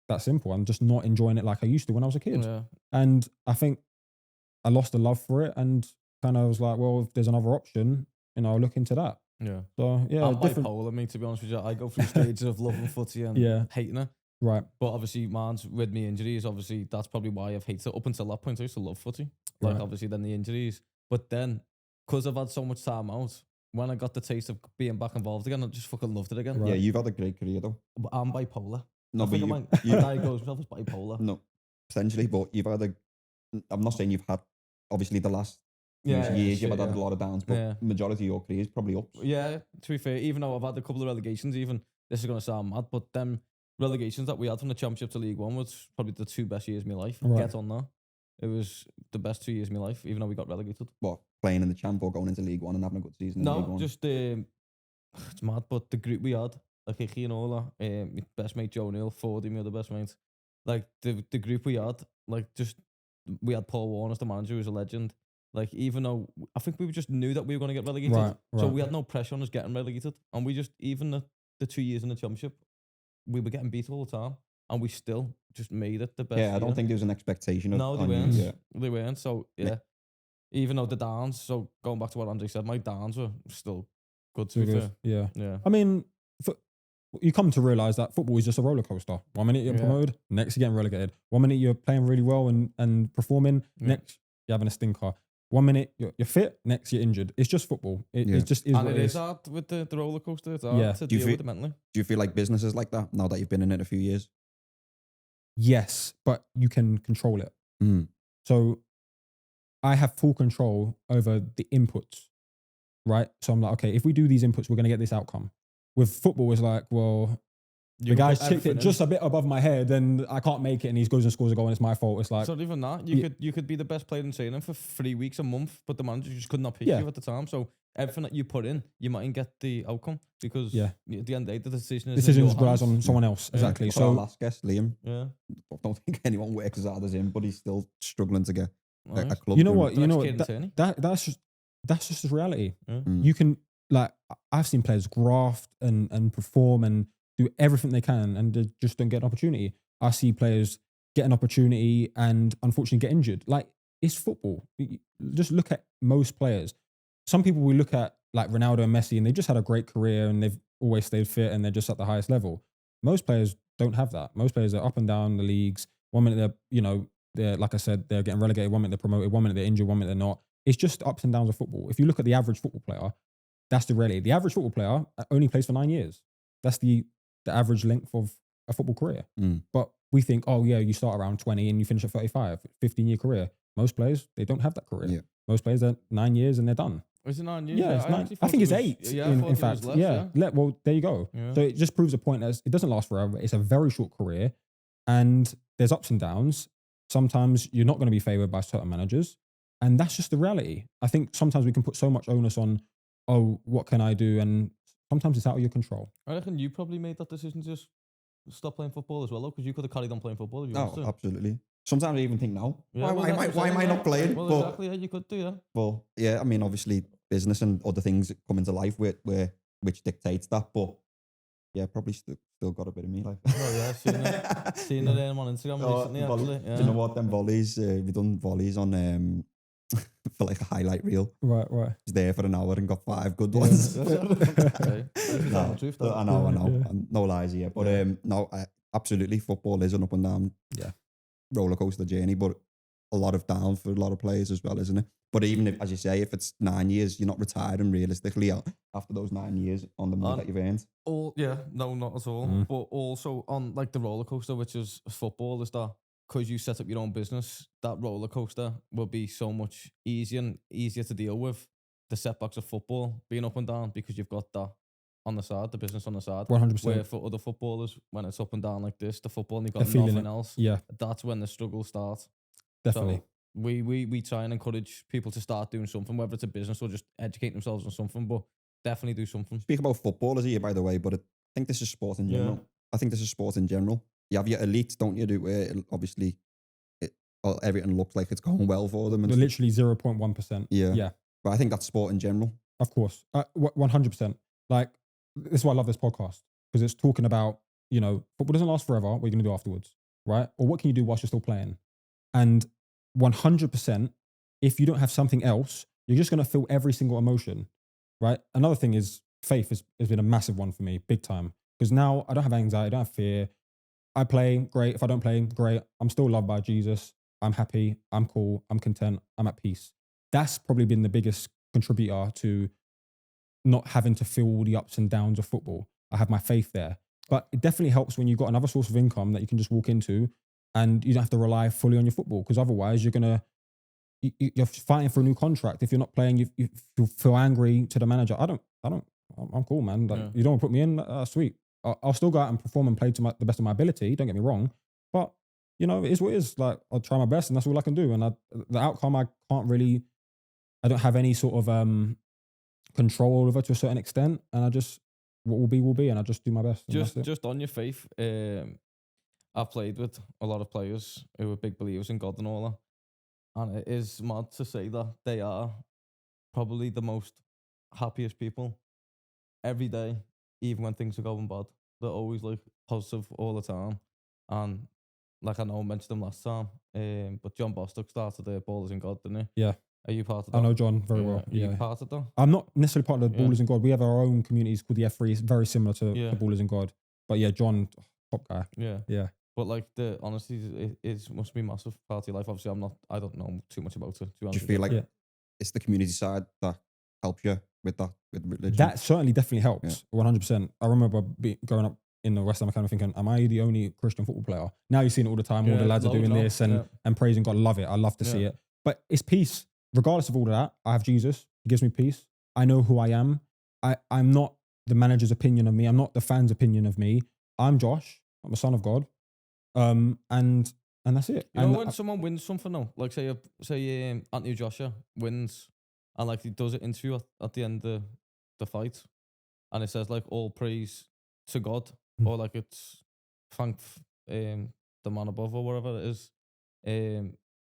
that simple. I'm just not enjoying it like I used to when I was a kid. Yeah. And I think I lost the love for it, and kind of was like, well, if there's another option, I'll look into that. Yeah. So yeah, I'm different. bipolar, mate, to be honest with you. I go through stages of loving footy and Yeah. hating it. Right. But obviously, mine's with me injuries. Obviously, that's probably why I've hated it. Up until that point, I used to love footy. Like, Right. obviously, then the injuries. But then, because I've had so much time out, when I got the taste of being back involved again, I just fucking loved it again. Right. Yeah, you've had a great career though. But I'm bipolar. No, I but think you, I you diagnosed myself as bipolar. no, potentially, but you've had a. I'm not saying you've had obviously the last few Yeah, years you've shit, had yeah. a lot of downs, but Yeah. majority of your career is probably ups. Yeah, to be fair, even though I've had a couple of relegations, even this is going to sound mad, but them relegations that we had from the Championship to League One was probably the 2 best years of my life. Right. Get on that. It was the best 2 years of my life, even though we got relegated. What, playing in the Champ or going into League One and having a good season in League No, One? just it's mad, but the group we had, like Icky and all that, my best mate Joe Neal, Fordy, my other best mate, like the group we had, like just we had Paul Warren as the manager, who's a legend. Like, even though I think we just knew that we were going to get relegated, Right. so Right. we had no pressure on us getting relegated, and we just, even the 2 years in the Championship, we were getting beat all the time, and we still just made it the best. Yeah, I don't year. think there was an expectation of No, they on you, weren't. yeah. They weren't. So yeah, even though the downs. So going back to what Andre said, my downs were still good. To be fair, Yeah. yeah. I mean, you come to realize that football is just a roller coaster. 1 minute you're Yeah. promoted, next you're getting relegated. 1 minute you're playing really well and performing, Yeah. next you're having a stinker. 1 minute you're fit, next you're injured. It's just football. It just is And what it it is is. hard with the roller coaster. It's hard Yeah. to Do you deal feel- with it mentally. Do you feel like business is like that now that you've been in it a few years? Yes, but you can control it. Mm. So I have full control over the inputs, right? So I'm like, okay, if we do these inputs, we're going to get this outcome. With football, it's like, well, You the can guy's put chipped it everything in. just a bit above my head and I can't make it and he goes and scores a goal and it's my fault. It's like, It's not even that. Yeah. You could be the best player in training for 3 weeks, a month, but the manager just could not pick Yeah. you at the time. So everything that you put in, you mightn't get the outcome because Yeah. at the end of the day, the decision is decisions in your relies hands. on someone else. Yeah. Exactly. Look at our So last guest, Liam. Yeah. I don't think anyone works as hard as him, but he's still struggling to get a Nice. club. you know to- what? The You next know kid in what? Turney. That's just the reality. Yeah. Mm. You can, like, I've seen players graft and perform and do everything they can and they just don't get an opportunity. I see players get an opportunity and unfortunately get injured. Like, it's football. Just look at most players. Some people we look at like Ronaldo and Messi and they just had a great career and they've always stayed fit and they're just at the highest level. Most players don't have that. Most players are up and down the leagues. 1 minute they're like I said, they're getting relegated. 1 minute they're promoted. 1 minute they're injured. 1 minute they're not. It's just ups and downs of football. If you look at the average football player, that's the reality. The average football player only plays for 9 years. That's the average length of a football career. Mm. But we think, oh yeah, you start around 20 and you finish at 35, 15-year career. Most players, they don't have that career. Yeah. Most players are 9 years and they're done. Is it 9 years? Yeah, it's I 9. actually I thought think it it's was- 8. Yeah, I in thought it fact, was less, yeah. Well, there you go. Yeah. So it just proves a point that it doesn't last forever. It's a very short career, and there's ups and downs. Sometimes you're not going to be favored by certain managers, and that's just the reality. I think sometimes we can put so much onus on, oh, what can I do, and sometimes it's out of your control. I reckon you probably made that decision to just stop playing football as well, though, because you could have carried on playing football if you wanted Oh, to. absolutely. Sometimes I even think now, Yeah, why, well, why, that's am I, what I'm why am I saying, not yeah. playing? Well, but, exactly. Yeah, you could do, yeah. Well, yeah, I mean, obviously, business and other things that come into life which dictates that. But yeah, probably still got a bit of me. Like, Oh, yeah, seen it on Instagram Oh, recently, volley- actually. Yeah. Do you know what? Them volleys, we done volleys on for like a highlight reel. Right. He's there for an hour and got 5 good Yeah. ones. Okay. No, Truth, I know. Yeah. No lies here. But Yeah. no, absolutely, football is an up and down roller coaster journey, but a lot of down for a lot of players as well, isn't it? But even if, as you say, if it's 9 years, you're not retiring realistically after those 9 years on the money that you've earned. No, not at all. Mm. But also on like the roller coaster, which is football, is that because you set up your own business, that roller coaster will be so much easier to deal with the setbacks of football being up and down because you've got that on the side, the business on the side. 100%. Where for other footballers, when it's up and down like this, the football and you've got They're feeling nothing it. else, Yeah, that's when the struggles start. definitely. So we try and encourage people to start doing something, whether it's a business or just educate themselves on something, but definitely do something. Speak about footballers here, by the way, but I think this is sport in general. I think this is sport in general. You have your elites, don't you? Do where obviously everything looks like it's going well for them. And They're literally 0.1%. Yeah. Yeah, But I think that's sport in general. of course. 100%. Like, this is why I love this podcast, because it's talking about football doesn't last forever. What are you going to do afterwards, right? Or what can you do whilst you're still playing? And 100%, if you don't have something else, you're just going to feel every single emotion, right? Another thing is faith has been a massive one for me, big time. Because now I don't have anxiety, I don't have fear. I play, great. If I don't play, great. I'm still loved by Jesus. I'm happy. I'm cool. I'm content. I'm at peace. That's probably been the biggest contributor to not having to feel all the ups and downs of football. I have my faith there. But it definitely helps when you've got another source of income that you can just walk into and you don't have to rely fully on your football, because otherwise you're fighting for a new contract. If you're not playing, you feel angry to the manager. I'm cool, man. Like, you don't want to put me in? Sweet. I'll still go out and perform and play to the best of my ability. Don't get me wrong. But, it is what it is. Like, I'll try my best and that's all I can do. And the outcome, I don't have any sort of control over to a certain extent. And what will be. And I just do my best. Just on your faith, I've played with a lot of players who are big believers in God and all that. And it is mad to say that they are probably the most happiest people every day, even when things are going bad. They're always like positive all the time. And like I know I mentioned them last time, but John Bostock started the Ballers in God, didn't he? Yeah. Are you part of that? I know John very well. Are you part of that? I'm not necessarily part of the Ballers in God. We have our own communities called the F3. It's very similar to the Ballers in God. But yeah, John, top guy. Yeah. But like honestly, it must be a massive part of your life. Obviously, I don't know too much about it. Do you feel like it's the community side that helps you with that, with religion? That certainly definitely helps, 100%. I remember growing up in the West Ham Academy thinking, am I the only Christian football player? Now you're seeing it all the time. All the lads are doing this and praising God. Love it. I love to see it. But it's peace. Regardless of all of that, I have Jesus. He gives me peace. I know who I am. I'm not the manager's opinion of me. I'm not the fans' opinion of me. I'm Josh. I'm a son of God. And that's it. You know, when someone wins something now, like say Anthony Joshua wins, and like he does an interview at the end of the fight, and it says like all praise to God, or like it's thank the man above or whatever it is.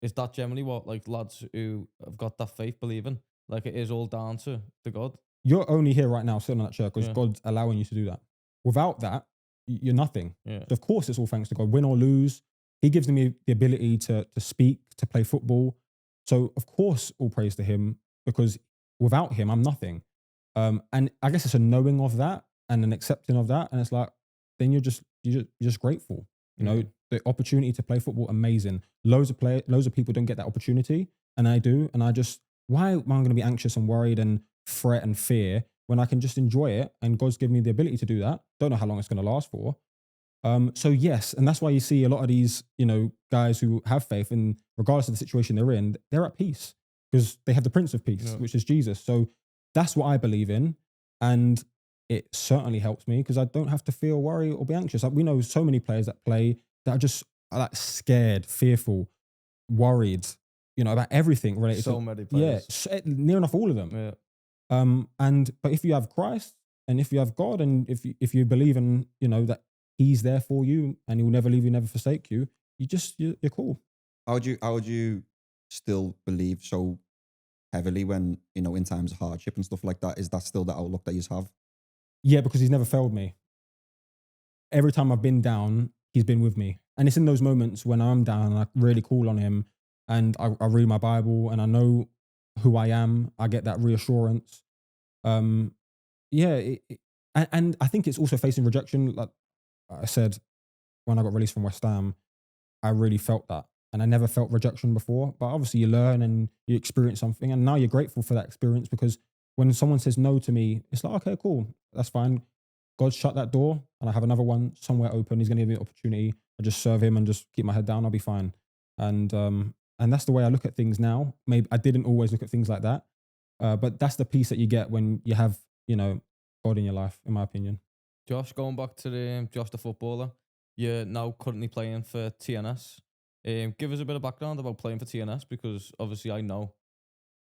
Is that generally what like lads who have got that faith believing? Like it is all down to God. You're only here right now sitting on that chair because God's allowing you to do that. Without that, you're nothing. Yeah. So of course, it's all thanks to God. Win or lose, He gives me the ability to speak, to play football. So of course, all praise to Him, because without Him, I'm nothing. And I guess it's a knowing of that and an accepting of that, and it's like then you're just grateful. You know, the opportunity to play football, amazing. Loads of people don't get that opportunity, and I do. And why am I going to be anxious and worried and fret and fear when I can just enjoy it? And God's given me the ability to do that. Don't know how long it's going to last for. So yes, and that's why you see a lot of these, guys who have faith, and regardless of the situation they're in, they're at peace because they have the Prince of Peace, which is Jesus. So that's what I believe in, and it certainly helps me because I don't have to feel worried or be anxious. Like, we know so many players that play that are just like scared, fearful, worried, about everything related. So many players, near enough all of them. Yeah. But if you have Christ and if you have God and if you believe in that He's there for you and He will never leave you, never forsake you, you're cool. How would you still believe so heavily when in times of hardship and stuff like that? Is that still the outlook that you have? Yeah, because He's never failed me. Every time I've been down, He's been with me. And it's in those moments when I'm down and I really call on Him and I read my Bible and I know who I am, I get that reassurance. And I think it's also facing rejection. Like I said, when I got released from West Ham, I really felt that. And I never felt rejection before. But obviously you learn and you experience something. And now you're grateful for that experience, because when someone says no to me, it's like, okay, cool, that's fine. God's shut that door and I have another one somewhere open. He's going to give me an opportunity. I just serve Him and just keep my head down. I'll be fine. And that's the way I look at things now. Maybe I didn't always look at things like that. But that's the peace that you get when you have, God in your life, in my opinion. Josh, going back to Josh the footballer, you're now currently playing for TNS. Give us a bit of background about playing for TNS, because obviously I know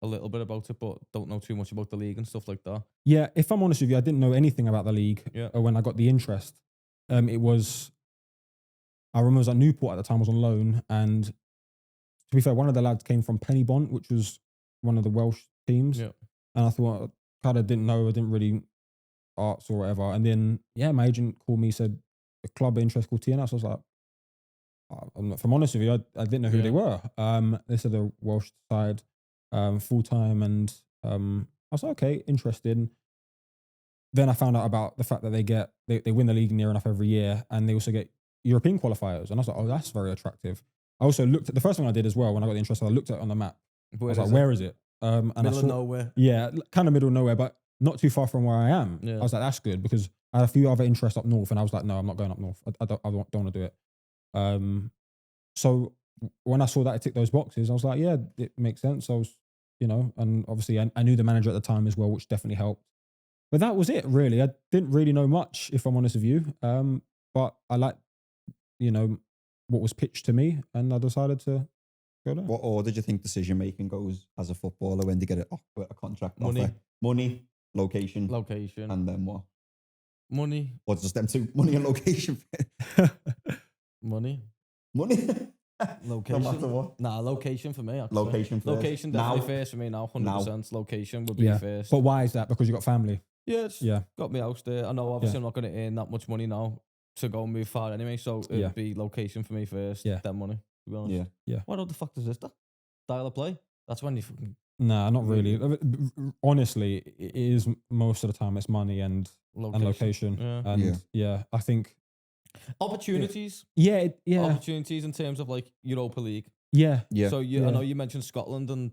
a little bit about it, but don't know too much about the league and stuff like that. Yeah, if I'm honest with you, I didn't know anything about the league when I got the interest. I remember I was at Newport at the time, I was on loan, and to be fair, one of the lads came from Pennybont, which was one of the Welsh teams. Yeah. And I thought, I kind of didn't know, I didn't really arts or whatever. And then, my agent called me, said, a club interest called TNS. I was like, if I'm honest with you, I didn't know who they were. They said the Welsh side, full time, and I was like, okay, interested. Then I found out about the fact that they win the league near enough every year, and they also get European qualifiers. And I was like, oh, that's very attractive. I also looked at the first thing I did as well when I got the interest. I looked at it on the map. I was like, where is it? And middle of nowhere. Yeah, kind of middle of nowhere, but not too far from where I am. Yeah. I was like, that's good, because I had a few other interests up north, and I was like, no, I'm not going up north. I don't want to do it. So when I saw that it ticked those boxes, I was like, yeah, it makes sense. I was, and obviously I knew the manager at the time as well, which definitely helped. But that was it, really. I didn't really know much, if I'm honest with you. But I liked, what was pitched to me, and I decided to go there. What order do you think decision making goes as a footballer when they get a contract Money. offer? Money, location, and then what? money, What's just them two? Money and location. money, Money. location. No matter what. Nah, location for me. Actually. Location first. Location definitely first for me now. 100%. Location would be Yeah. first. But why is that? Because you got family. Yeah, it's Yeah. got me out there. I know obviously I'm not going to earn that much money now to go and move far anyway, so it'd be location for me first, then money, to be honest. Yeah. What the fuck does this do? Style of play? That's when you fucking... Nah, not really. Honestly, it is most of the time it's money and location. Yeah. And I think... Opportunities. Yeah. Opportunities in terms of like Europa League. Yeah. So I know you mentioned Scotland and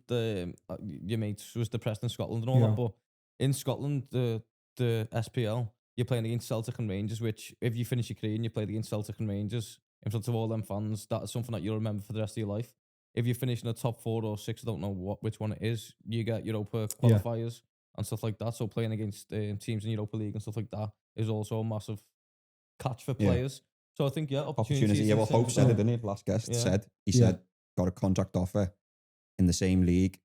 your mate was depressed in Scotland and all that, but in Scotland, the SPL, you're playing against Celtic and Rangers, which if you finish your career and you played against Celtic and Rangers in front of all them fans, that is something that you'll remember for the rest of your life. If you finish in the top 4 or 6, I don't know which one it is, you get Europa qualifiers and stuff like that. So playing against teams in Europa League and stuff like that is also a massive catch for players. So I think, opportunities. Yeah, well, Hope said it, didn't he? Last guest he said, got a contract offer in the same league.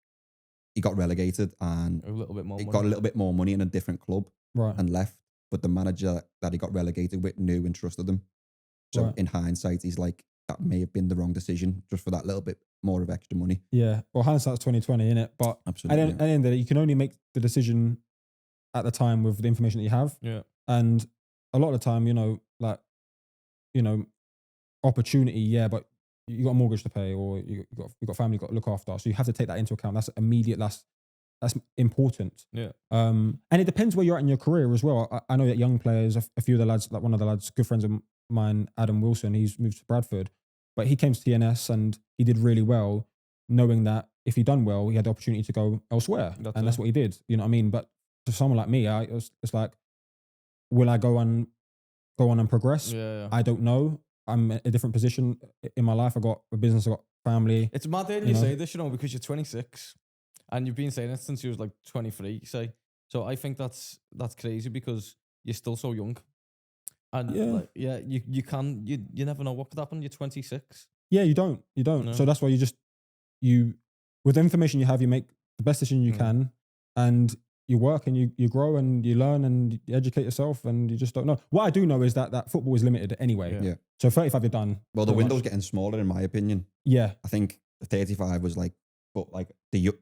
He got relegated and a little bit more money. Got a little bit more money in a different club and left. But the manager that he got relegated with knew and trusted him. So in hindsight, he's like, that may have been the wrong decision just for that little bit more of extra money. Yeah. Well, hindsight's 2020, innit? But absolutely, at the end of it, you can only make the decision at the time with the information that you have. Yeah. And a lot of the time, opportunity, but you got a mortgage to pay, or you got family you got to look after. So you have to take that into account. That's immediate. That's important. Yeah. And it depends where you're at in your career as well. I know that young players, a few of the lads, like one of the lads, good friends of mine, Adam Wilson, he's moved to Bradford, but he came to TNS and he did really well, knowing that if he done well, he had the opportunity to go elsewhere. That's what he did. You know what I mean? But for someone like me, it's like, will I go on and progress? Yeah. I don't know. I'm in a different position in my life. I got a business, I got family. It's mad that you say this, because you're 26 and you've been saying it since you was like 23, say. So I think that's crazy because you're still so young. And you never know what could happen. You're 26. Yeah, you don't. No. So that's why you with the information you have, you make the best decision you can, and you work and you grow and you learn and you educate yourself, and you just don't know. What I do know is that football is limited anyway. Yeah. So 35 you're done. Well, the window's getting smaller in my opinion. Yeah. I think 35 was like, but like you're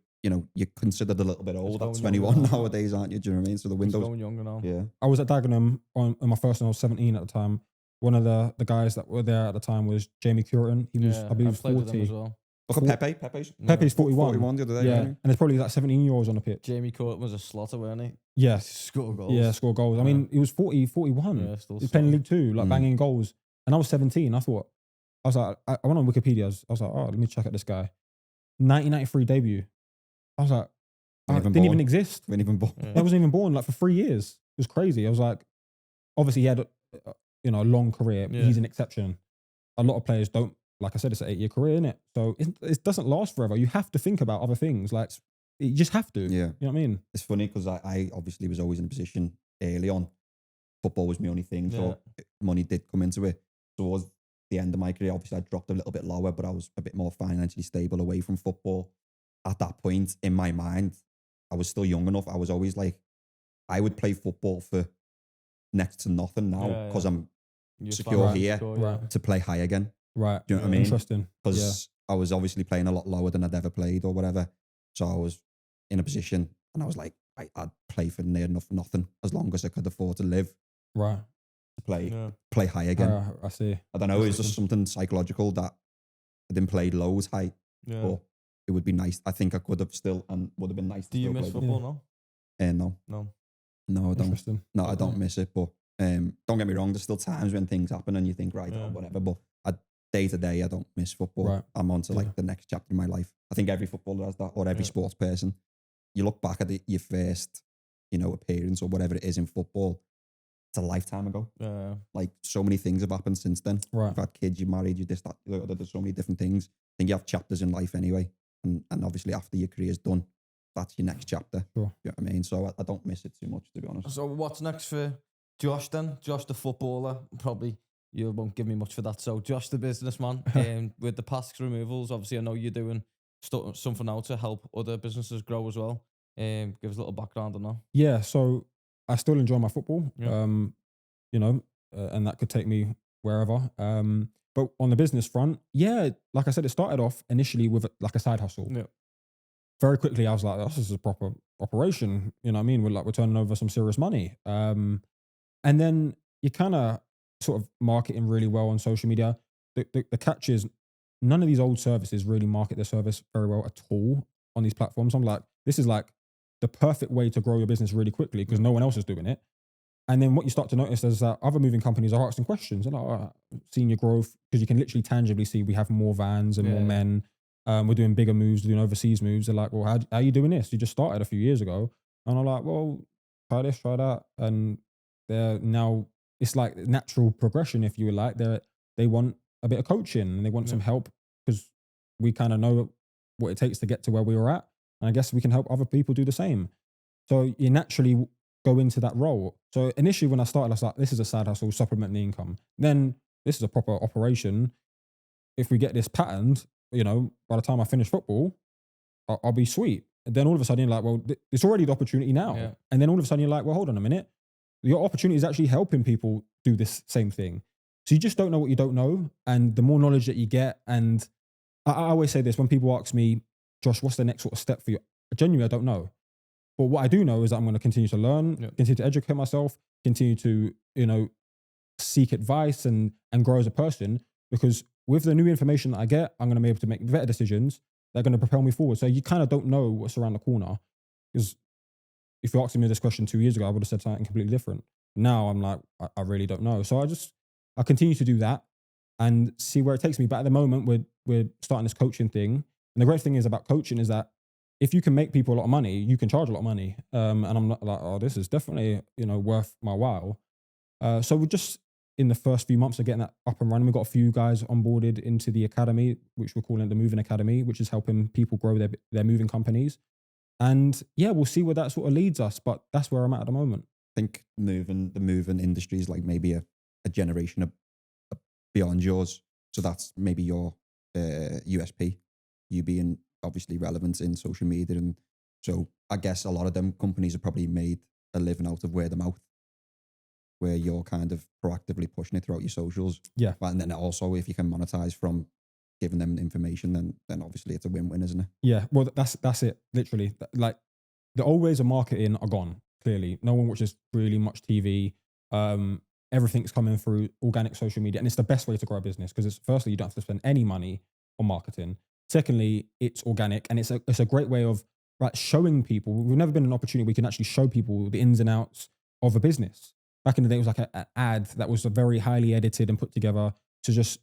considered a little bit old at 21 nowadays, aren't you? Do you know what I mean? So the window's going younger now. Yeah. I was at Dagenham on my first, and I was 17 at the time. One of the guys that were there at the time was Jamie Curran. He was, I believe, 40. As well. Look at Pepe. Pepe's 41. 41 the other day. Yeah. And there's probably like 17-year-olds on the pitch. Jamie Curran was a slaughter, wasn't he? Yeah. Score goals. Yeah, score goals. I mean, he was 40, 41. Yeah, still He's playing League Two, like banging goals. And I was 17. I was like, I went on Wikipedia. I was like, oh, let me check out this guy. 1993 debut. I was like, didn't even exist. Wasn't even born. I wasn't even born, like for 3 years. It was crazy. I was like, obviously he had a long career. Yeah. He's an exception. A lot of players don't. Like I said, it's an 8-year career, isn't it? So it doesn't last forever. You have to think about other things. Like, you just have to. Yeah. You know what I mean? It's funny because I obviously was always in a position early on. Football was my only thing. So money did come into it. Towards the end of my career, obviously I dropped a little bit lower, but I was a bit more financially stable away from football. At that point in my mind, I was still young enough. I was always like, I would play football for next to nothing now because I'm secure here to play high again. Right. Do you know what I mean? Interesting. Because I was obviously playing a lot lower than I'd ever played or whatever. So I was in a position and I was like, I'd play for near enough nothing as long as I could afford to live. Right. to play high again. I see. I don't know. It's just something psychological that I didn't play loads high, but it would be nice. I think I could have still, and would have been nice. Do you miss football now? No, I don't. No, I don't miss it. But don't get me wrong. There's still times when things happen and you think, right, or whatever. But day to day, I don't miss football. Right. I'm on to like the next chapter of my life. I think every footballer has that, or every sports person. You look back at your first, appearance or whatever it is in football. It's a lifetime ago. Like so many things have happened since then. Right. You've had kids, you married, you this, that, there's so many different things. I think you have chapters in life anyway. And obviously after your career's done, that's your next chapter. Sure. You know what I mean? So I don't miss it too much, to be honest. So what's next for Josh then? Josh the footballer, probably you won't give me much for that. So Josh the businessman, with the Pask removals, obviously I know you're doing something now to help other businesses grow as well. Give us a little background on that. Yeah, so I still enjoy my football, and that could take me wherever. But on the business front, like I said, it started off initially with like a side hustle. Yeah. Very quickly, I was like, this is a proper operation. You know what I mean? We're turning over some serious money. And then you kind of sort of marketing really well on social media. The catch is none of these old services really market their service very well at all on these platforms. I'm like, this is like the perfect way to grow your business really quickly because no one else is doing it. And then what you start to notice is that other moving companies are asking questions. They're like, seeing your growth, because you can literally tangibly see we have more vans and more men. We're doing bigger moves, we're doing overseas moves. They're like, well, how are you doing this? You just started a few years ago. And I'm like, well, try this, try that. And they're now, it's like natural progression, if you would like. They want a bit of coaching and they want some help because we kind of know what it takes to get to where we were at. And I guess we can help other people do the same. So you naturally go into that role. So initially when I started, I was like, this is a side hustle, supplement the income. Then this is a proper operation. If we get this patterned, by the time I finish football, I'll be sweet. And then all of a sudden you're like, well, it's already the opportunity now. Yeah. And then all of a sudden you're like, well, hold on a minute. Your opportunity is actually helping people do this same thing. So you just don't know what you don't know. And the more knowledge that you get, and I always say this when people ask me, Josh, what's the next sort of step for you? Genuinely, I don't know. But what I do know is that I'm going to continue to learn, continue to educate myself, continue to, seek advice and grow as a person, because with the new information that I get, I'm going to be able to make better decisions that are going to propel me forward. So you kind of don't know what's around the corner, because if you asked me this question 2 years ago, I would have said something completely different. Now I'm like, I really don't know. So I continue to do that and see where it takes me. But at the moment, we're starting this coaching thing. And the great thing is about coaching is that if you can make people a lot of money, you can charge a lot of money. And I'm not like, oh, this is definitely, worth my while. So we're just in the first few months of getting that up and running. We've got a few guys onboarded into the academy, which we're calling the Moving Academy, which is helping people grow their moving companies. And we'll see where that sort of leads us. But that's where I'm at the moment. I think the moving industry is like maybe a generation beyond yours. So that's maybe your USP, you being obviously relevant in social media. And so I guess a lot of them companies have probably made a living out of word of mouth, where you're kind of proactively pushing it throughout your socials. Yeah. And then also if you can monetize from giving them information, then obviously it's a win-win, isn't it? Yeah. Well, that's it. Literally. Like the old ways of marketing are gone. Clearly, no one watches really much TV. Everything's coming through organic social media, and it's the best way to grow a business because it's firstly you don't have to spend any money on marketing. Secondly, it's organic, and it's a great way of showing people. We've never been an opportunity we can actually show people the ins and outs of a business. Back in the day, it was like an ad that was very highly edited and put together to just,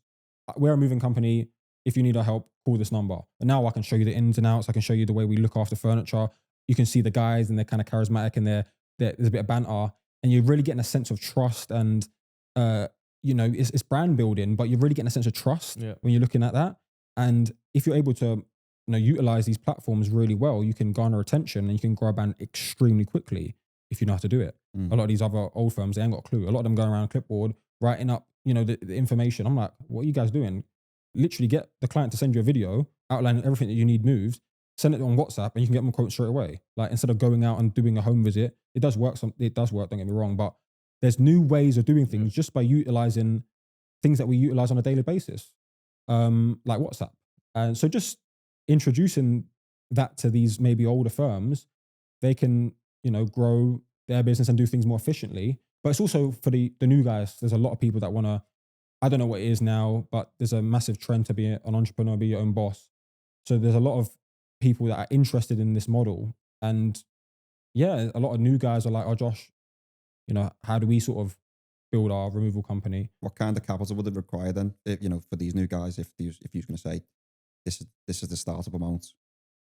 we're a moving company. If you need our help, call this number. And now I can show you the ins and outs. I can show you the way we look after furniture. You can see the guys and they're kind of charismatic and there's a bit of banter. And you're really getting a sense of trust and, it's brand building, but you're really getting a sense of trust when you're looking at that. And if you're able to, utilize these platforms really well, you can garner attention and you can grow a brand extremely quickly if you know how to do it. A lot of these other old firms, they ain't got a clue. A lot of them going around a clipboard, writing up, the information. I'm like, what are you guys doing? Literally get the client to send you a video outlining everything that you need moves, send it on WhatsApp and you can get them a quote straight away. Like instead of going out and doing a home visit, it does work, don't get me wrong, but there's new ways of doing things just by utilizing things that we utilize on a daily basis, like WhatsApp. And so just introducing that to these maybe older firms, they can, grow their business and do things more efficiently. But it's also for the new guys. There's a lot of people that want to, I don't know what it is now, but there's a massive trend to be an entrepreneur, be your own boss. So there's a lot of people that are interested in this model. And yeah, a lot of new guys are like, oh, Josh, how do we sort of build our removal company? What kind of capital would it require then, if, for these new guys, if you're going to say, this is the startup amount?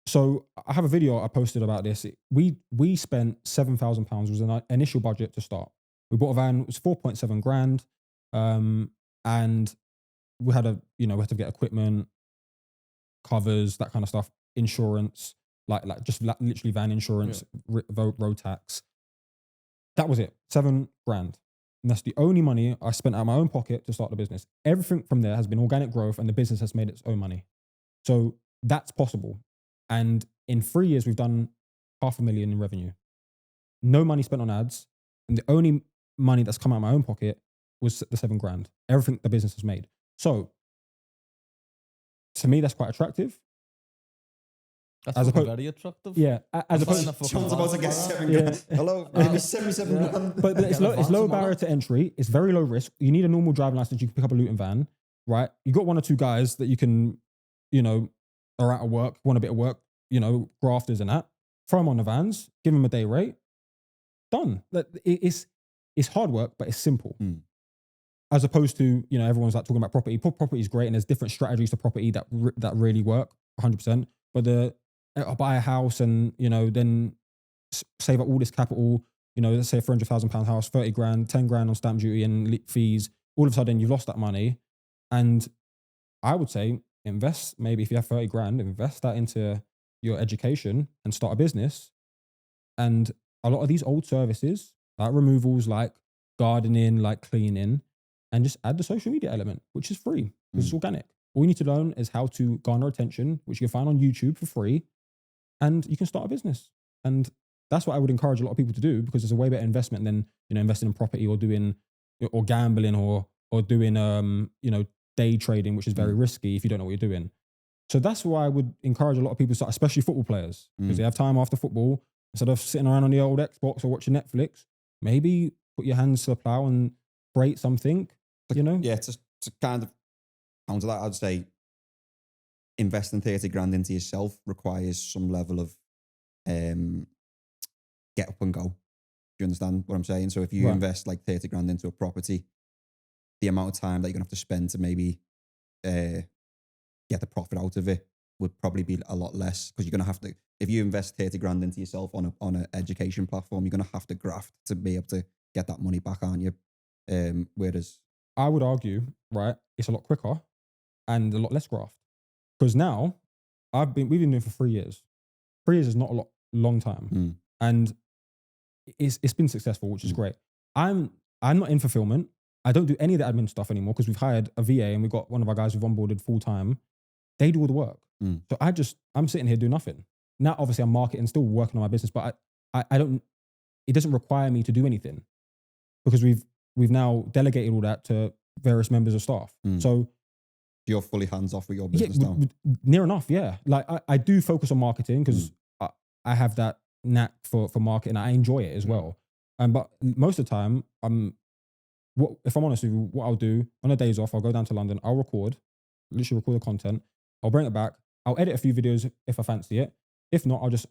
So I have a video I posted about this. We spent £7,000 was an initial budget to start. We bought a van. It was 4.7 grand, and we had we had to get equipment, covers, that kind of stuff, insurance, like literally van insurance, road tax. That was it, 7 grand. And that's the only money I spent out of my own pocket to start the business. Everything from there has been organic growth, and the business has made its own money. So that's possible. And in 3 years, we've done $500,000 in revenue. No money spent on ads. And the only money that's come out of my own pocket was the 7 grand. Everything the business has made. So to me, that's quite attractive. That's as very attractive. Yeah. As opposed to John's about to get 7 Yeah. grand. Hello, give me 77 grand. But it's low barrier to entry. It's very low risk. You need a normal driving license. You can pick up a Luton van, right? You got 1 or 2 guys that you can, are out of work, want a bit of work, grafters and that. Throw them on the vans, give them a day rate. Done. It's hard work, but it's simple. As opposed to, everyone's like talking about property. Property is great, and there's different strategies to property that really work 100%. But I'll buy a house and, then save up all this capital, let's say a £300,000 house, 30 grand, 10 grand on stamp duty and fees. All of a sudden you've lost that money. And I would say invest, maybe if you have 30 grand, invest that into your education and start a business. And a lot of these old services, like removals, like gardening, like cleaning, and just add the social media element, which is free, which is organic. All you need to learn is how to garner attention, which you can find on YouTube for free, and you can start a business. And that's what I would encourage a lot of people to do, because it's a way better investment than, investing in property or gambling or doing, day trading, which is very risky if you don't know what you're doing. So that's why I would encourage a lot of people to start, especially football players, because they have time after football. Instead of sitting around on the old Xbox or watching Netflix, maybe put your hands to the plow and create something, Yeah, to kind of counter that, I'd say investing 30 grand into yourself requires some level of get up and go. Do you understand what I'm saying? So if you invest like 30 grand into a property, the amount of time that you're going to have to spend to maybe get the profit out of it would probably be a lot less, because you're going to have to, if you invest 30 grand into yourself on an education platform, you're going to have to graft to be able to get that money back, aren't you? Whereas I would argue, right, it's a lot quicker and a lot less graft. Because now we've been doing it for 3 years. 3 years is not a long time. And it's been successful, which is great. I'm not in fulfillment. I don't do any of the admin stuff anymore, because we've hired a VA and we've got one of our guys who've onboarded full time. They do all the work. So I'm sitting here doing nothing. Now, obviously I'm marketing, still working on my business, but I don't, it doesn't require me to do anything, because we've now delegated all that to various members of staff. So you're fully hands off with your business now. Near enough, yeah. Like I do focus on marketing, because I have that knack for marketing. I enjoy it as well. But most of the time, if I'm honest with you, what I'll do on the days off, I'll go down to London, I'll literally record the content, I'll bring it back, I'll edit a few videos if I fancy it. If not, I'll just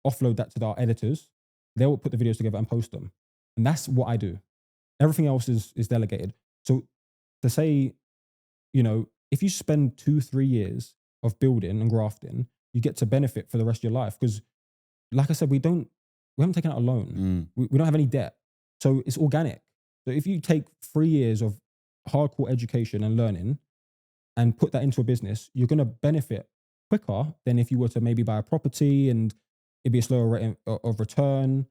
offload that to our editors. They'll put the videos together and post them. And that's what I do. Everything else is delegated. So to say, if you spend 2-3 years of building and grafting, you get to benefit for the rest of your life. Because like I said, we haven't taken out a loan. We don't have any debt. So it's organic. So if you take 3 years of hardcore education and learning and put that into a business, you're going to benefit quicker than if you were to maybe buy a property and it'd be a slower rate of return.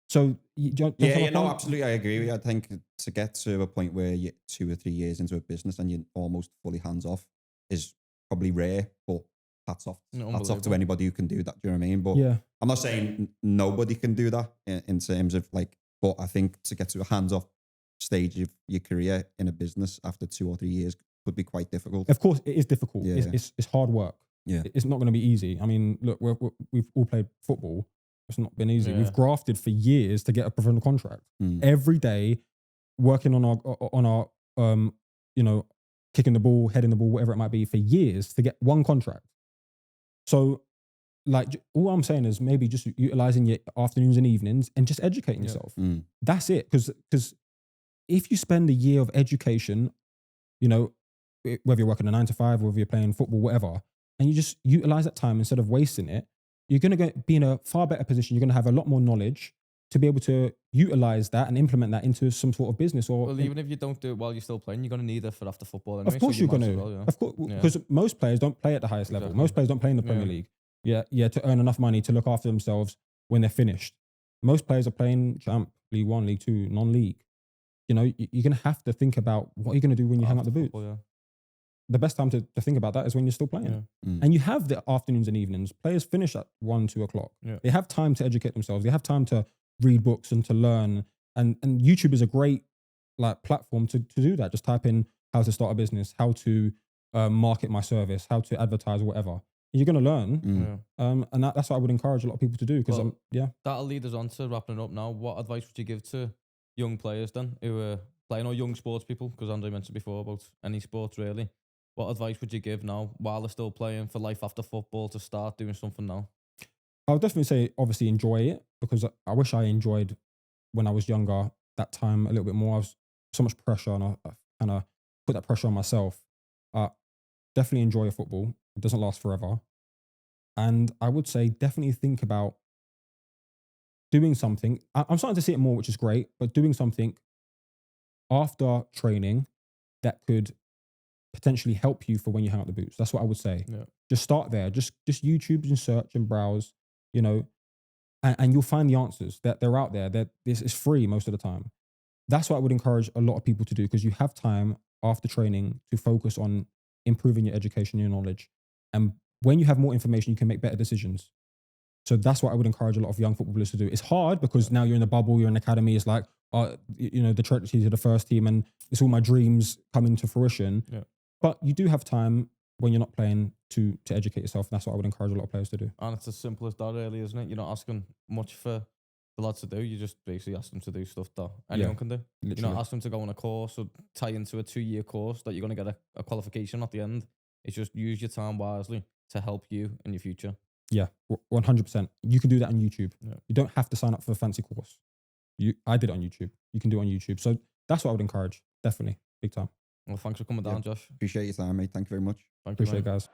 So absolutely, I agree with you. I think to get to a point where you're 2 or 3 years into a business and you're almost fully hands off is probably rare, but hats off to anybody who can do that. Do you know what I mean? But yeah, I'm not saying nobody can do that in terms of like, but I think to get to a hands off stage of your career in a business after 2 or 3 years could be quite difficult. Of course, it is difficult. Yeah. It's hard work. Yeah, it's not going to be easy. I mean, look, we've all played football. It's not been easy. Yeah. We've grafted for years to get a professional contract. Mm. Every day, working on our you know, kicking the ball, heading the ball, whatever it might be, for years to get one contract. So, like, all I'm saying is maybe just utilizing your afternoons and evenings and just educating Yeah. yourself. Mm. That's it. Because if you spend a year of education, you know, whether you're working a 9 to 5 or whether you're playing football, whatever, and you just utilize that time instead of wasting it, you're going to be in a far better position. You're going to have a lot more knowledge to be able to utilize that and implement that into some sort of business. Or Well, even if you don't do it while you're still playing, you're going to need it for after football anyway. of course so you're might going as to. well, yeah. Of course, Yeah. because most players don't play at the highest level. Exactly. Most players don't play in the Premier Yeah. League. Yeah, to earn enough money to look after themselves when they're finished. Most players are playing Champ, League One, League Two, non-league. You know, you're going to have to think about what are you going to do when you hang up After the boots. football, yeah. The best time to think about that is when you're still playing. Yeah. Mm. And you have the afternoons and evenings. Players finish at 1, 2 o'clock. Yeah. They have time to educate themselves. They have time to read books and to learn. And YouTube is a great like platform to do that. Just type in how to start a business, how to market my service, how to advertise, whatever. You're going to learn. Mm. Yeah. And that's what I would encourage a lot of people to do. Because Well, yeah. That'll lead us on to wrapping it up now. What advice would you give to young players then who are playing, or young sports people? Because Andre mentioned before about any sports really. What advice would you give now while they're still playing for life after football to start doing something now? I would definitely say, obviously, enjoy it, because I wish I enjoyed when I was younger that time a little bit more. I was so much pressure, and I kind of put that pressure on myself. Definitely enjoy football. It doesn't last forever. And I would say definitely think about doing something. I'm starting to see it more, which is great, but doing something after training that could potentially help you for when you hang up the boots. That's what I would say. Yeah. Just start there. Just YouTube and search and browse, you know, and you'll find the answers that they're out there. That this is free most of the time. That's what I would encourage a lot of people to do, because you have time after training to focus on improving your education, your knowledge. And when you have more information, you can make better decisions. So that's what I would encourage a lot of young footballers to do. It's hard because now you're in the bubble, you're in the academy. It's like, you know, the trajectory to the first team, and it's all my dreams coming to fruition. Yeah. But you do have time when you're not playing to educate yourself. And that's what I would encourage a lot of players to do. And it's as simple as that really, isn't it? You're not asking much for the lads to do. You just basically ask them to do stuff that anyone can do. Literally. You're not asking them to go on a course or tie into a 2-year course that you're going to get a qualification at the end. It's just use your time wisely to help you in your future. Yeah, 100%. You can do that on YouTube. Yeah. You don't have to sign up for a fancy course. I did it on YouTube. You can do it on YouTube. So that's what I would encourage. Definitely. Big time. Well, thanks for coming down, Josh. Appreciate your time, mate. Thank you very much. Thank you, Appreciate it, mate. guys.